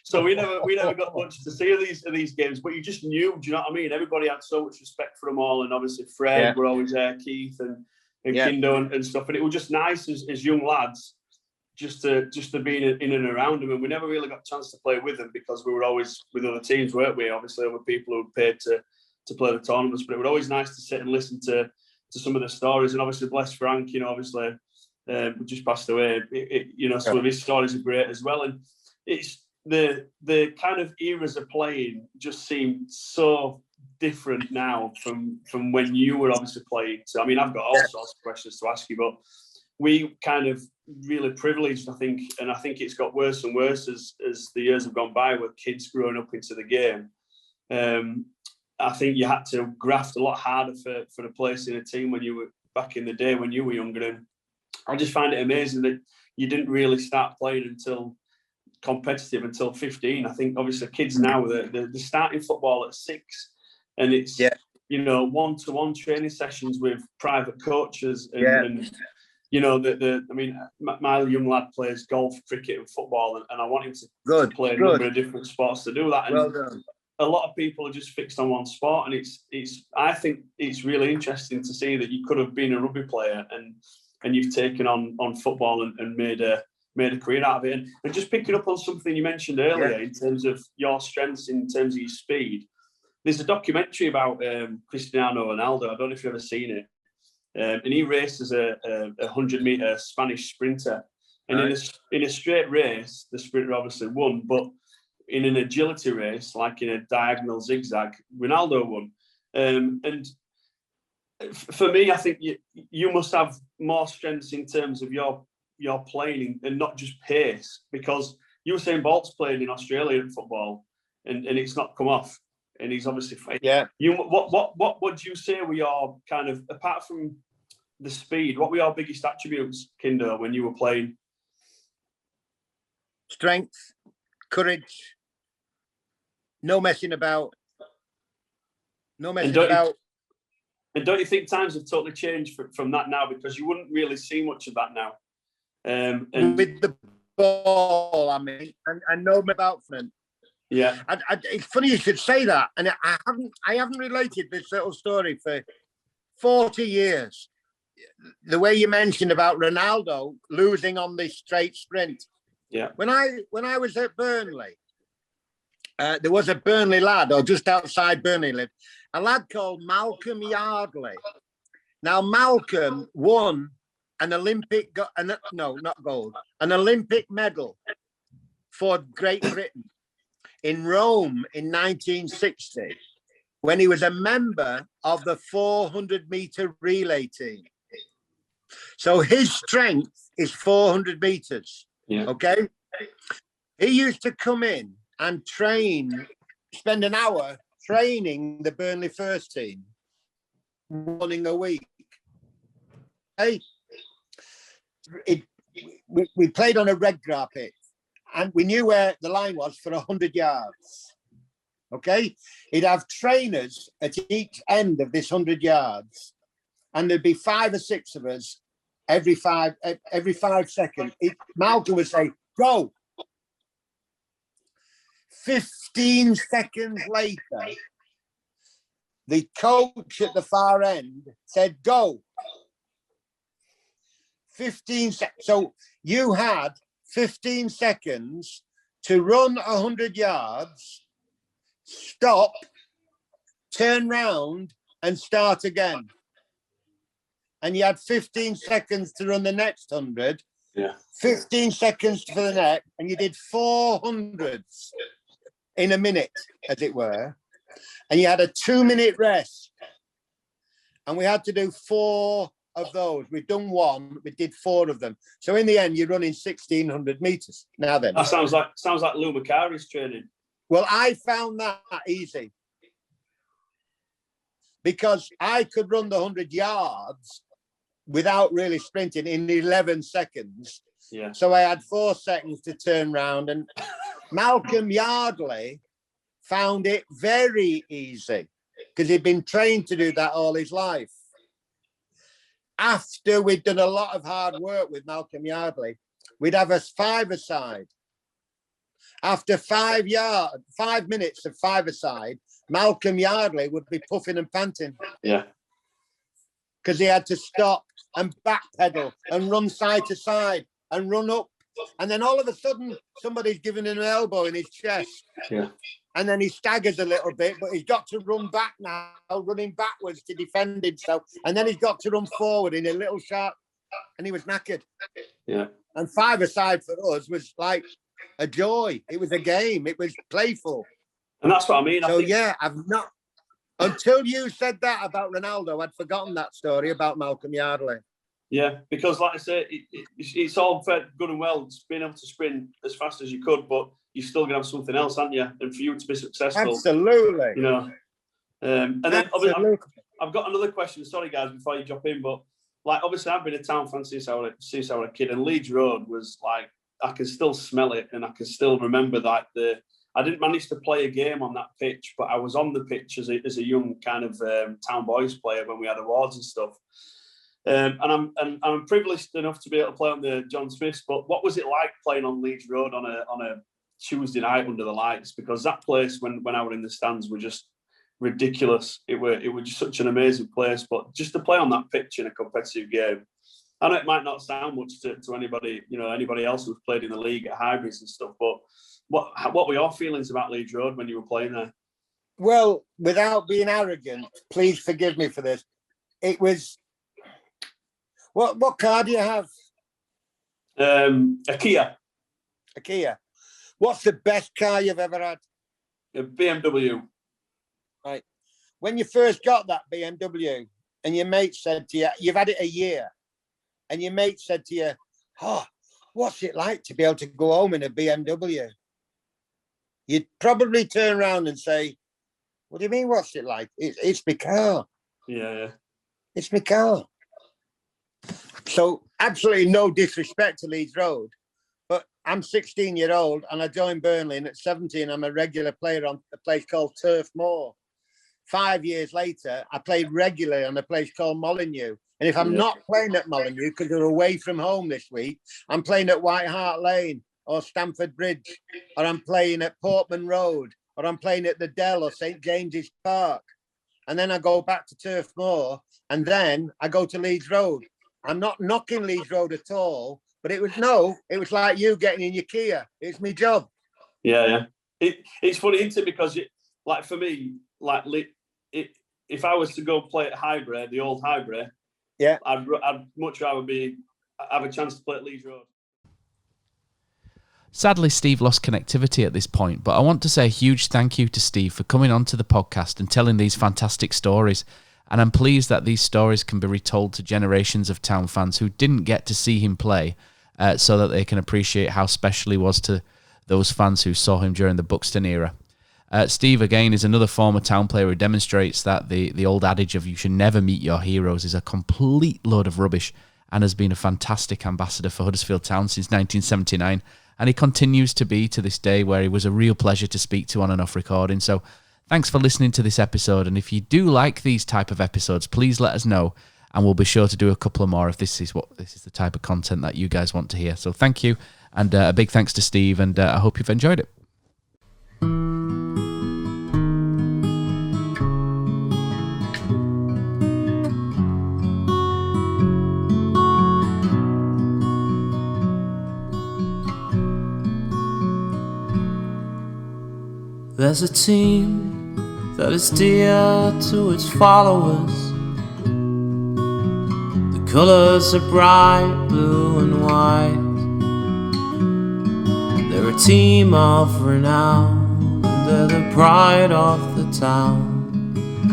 So we never got much to see of these games, but you just knew, do you know what I mean? Everybody had so much respect for them all, and obviously Fred were always there, Keith and Kindon and stuff, and it was just nice as young lads just to be in and around them. And we never really got a chance to play with them because we were always with other teams, weren't we? Obviously, other people who paid to play the tournaments, but it was always nice to sit and listen to some of the stories. And obviously, bless Frank, you know, obviously just passed away. You know, some of his stories are great as well, and it's the kind of eras of playing just seem so different now from when you were obviously playing. So, I mean, I've got all sorts of questions to ask you, but we kind of really privileged, I think, and I think it's got worse and worse as the years have gone by with kids growing up into the game. I think you had to graft a lot harder for the place in a team when you were back in the day when you were younger. And I just find it amazing that you didn't really start playing until competitive until 15. I think obviously kids now they're starting football at 6, and it's you know, one-to-one training sessions with private coaches and you know, I mean, my young lad plays golf, cricket, and football, and I want him to play a number of different sports to do that. And a lot of people are just fixed on one sport, and it's. I think it's really interesting to see that you could have been a rugby player and you've taken on football and made a career out of it. And just picking up on something you mentioned earlier in terms of your strengths, in terms of your speed. There's a documentary about Cristiano Ronaldo. I don't know if you've ever seen it. And he raced as a 100-meter Spanish sprinter, and in a straight race, the sprinter obviously won. But in an agility race, like in a diagonal zigzag, Ronaldo won. And for me, I think you must have more strengths in terms of your playing and not just pace, because Usain Bolt's playing in Australian football, and it's not come off. and he's obviously yeah. What would you say were your kind of, apart from the speed, what were your biggest attributes, Kindon, when you were playing? Strength, courage, no messing about. No messing about. And don't you think times have totally changed from that now? Because you wouldn't really see much of that now. And with the ball, I mean, and no about front. Yeah, it's funny you should say that, and I haven't related this little story for 40 years. The way you mentioned about Ronaldo losing on the straight sprint. Yeah. When I was at Burnley, there was a Burnley lad, or just outside Burnley lived, a lad called Malcolm Yardley. Now Malcolm won an Olympic, not gold, an Olympic medal for Great Britain in Rome in 1960, when he was a member of the 400-meter relay team. So his strength is 400 meters. Yeah. Okay. He used to come in and spend an hour training the Burnley first team, morning a week. Hey, we played on a red grass pitch, and we knew where the line was for 100 yards. Okay, he'd have trainers at each end of this 100 yards, and there'd be 5 or 6 of us every 5 seconds. Malcolm would say, "Go." 15 seconds later, the coach at the far end said, "Go." 15 seconds. So you had 15 seconds to run 100 yards, stop, turn round, and start again. And you had 15 seconds to run the next 100. Yeah. 15 seconds for the next, and you did 400s in a minute, as it were. And you had a 2-minute rest. And we had to do 4 of those. We've done 1, we did 4 of them. So in the end, you're running 1,600 meters. Now then. That sounds like Lou Macari's training. Well, I found that easy, because I could run the 100 yards without really sprinting in 11 seconds. Yeah. So I had 4 seconds to turn round, and Malcolm Yardley found it very easy because he'd been trained to do that all his life. After we'd done a lot of hard work with Malcolm Yardley, we'd have a 5-a-side. After 5 minutes of 5-a-side, Malcolm Yardley would be puffing and panting. Yeah. Because he had to stop and backpedal and run side to side and run up. And then all of a sudden, somebody's giving him an elbow in his chest. Yeah. And then he staggers a little bit, but he's got to run back now, running backwards to defend himself. And then he's got to run forward in a little sharp, and he was knackered. Yeah. And 5-a-side for us was like a joy. It was a game. It was playful. And that's what I mean. So, yeah, I've not, until you said that about Ronaldo, I'd forgotten that story about Malcolm Yardley. Yeah, because like I say, it's all good and well being able to sprint as fast as you could, but you're still gonna have something else, aren't you? And for you to be successful, absolutely, you know. And then obviously, I've got another question. Sorry, guys, before you jump in, but like obviously, I've been a Town fan since I was a kid, and Leeds Road was like I can still smell it, and I can still remember that I didn't manage to play a game on that pitch, but I was on the pitch as a young kind of Town Boys player when we had awards and stuff. And I'm privileged enough to be able to play on the John Smiths. But what was it like playing on Leeds Road on a Tuesday night under the lights? Because that place, when I was in the stands, were just ridiculous. It was just such an amazing place. But just to play on that pitch in a competitive game, I know it might not sound much to anybody, anybody else who's played in the league at hybrids and stuff. But what were your feelings about Leeds Road when you were playing there? Well, without being arrogant, please forgive me for this. It was. What car do you have? A Kia. A Kia. What's the best car you've ever had? A BMW. Right. When you first got that BMW and your mate said to you, you've had it a year, and your mate said to you, "Oh, what's it like to be able to go home in a BMW?" You'd probably turn around and say, What do you mean, what's it like? It's my car. Yeah. It's my car. So absolutely no disrespect to Leeds Road, but I'm 16-year-old and I joined Burnley, and at 17 I'm a regular player on a place called Turf Moor. 5 years later, I played regularly on a place called Molineux. And if I'm not playing at Molineux because we're away from home this week, I'm playing at White Hart Lane or Stamford Bridge, or I'm playing at Portman Road, or I'm playing at the Dell or St James's Park. And then I go back to Turf Moor, and then I go to Leeds Road. I'm not knocking Leeds Road at all, but it was like you getting in your Kia. It's my job. Yeah. It's funny, isn't it? Because like for me, like if I was to go play at Highbury, the old Highbury, yeah, I'd much rather have a chance to play at Leeds Road. Sadly, Steve lost connectivity at this point, but I want to say a huge thank you to Steve for coming onto the podcast and telling these fantastic stories. And I'm pleased that these stories can be retold to generations of Town fans who didn't get to see him play, so that they can appreciate how special he was to those fans who saw him during the Buxton era. Steve, again, is another former Town player who demonstrates that the old adage of you should never meet your heroes is a complete load of rubbish, and has been a fantastic ambassador for Huddersfield Town since 1979. And he continues to be to this day, where he was a real pleasure to speak to on and off recording. So thanks for listening to this episode. And if you do like these type of episodes, please let us know, and we'll be sure to do a couple of more if this is the type of content that you guys want to hear. So thank you, and a big thanks to Steve, and I hope you've enjoyed it. There's a team that is dear to its followers. The colours are bright blue and white. They're a team of renown, and they're the pride of the town.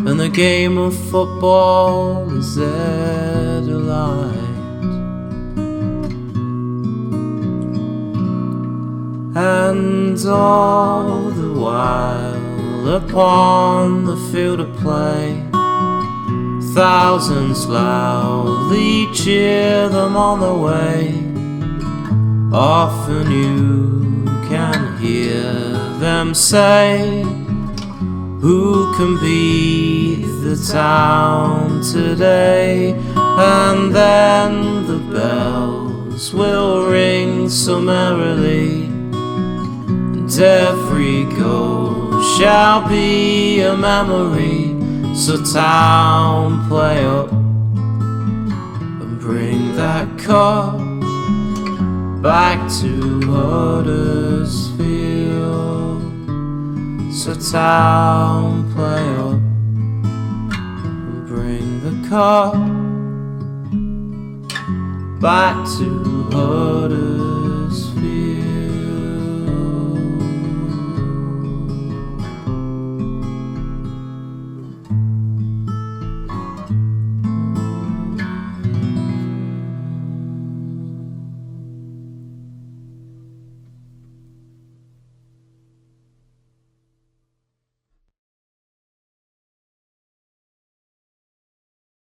And the game of football is their delight. And all the while upon the field of play, thousands loudly cheer them on the way. Often you can hear them say, who can beat the town today? And then the bells will ring so merrily, and every goal shall be a memory. So Town, play up and bring that cup back to Huddersfield. So Town, play up and bring the cup back to Huddersfield.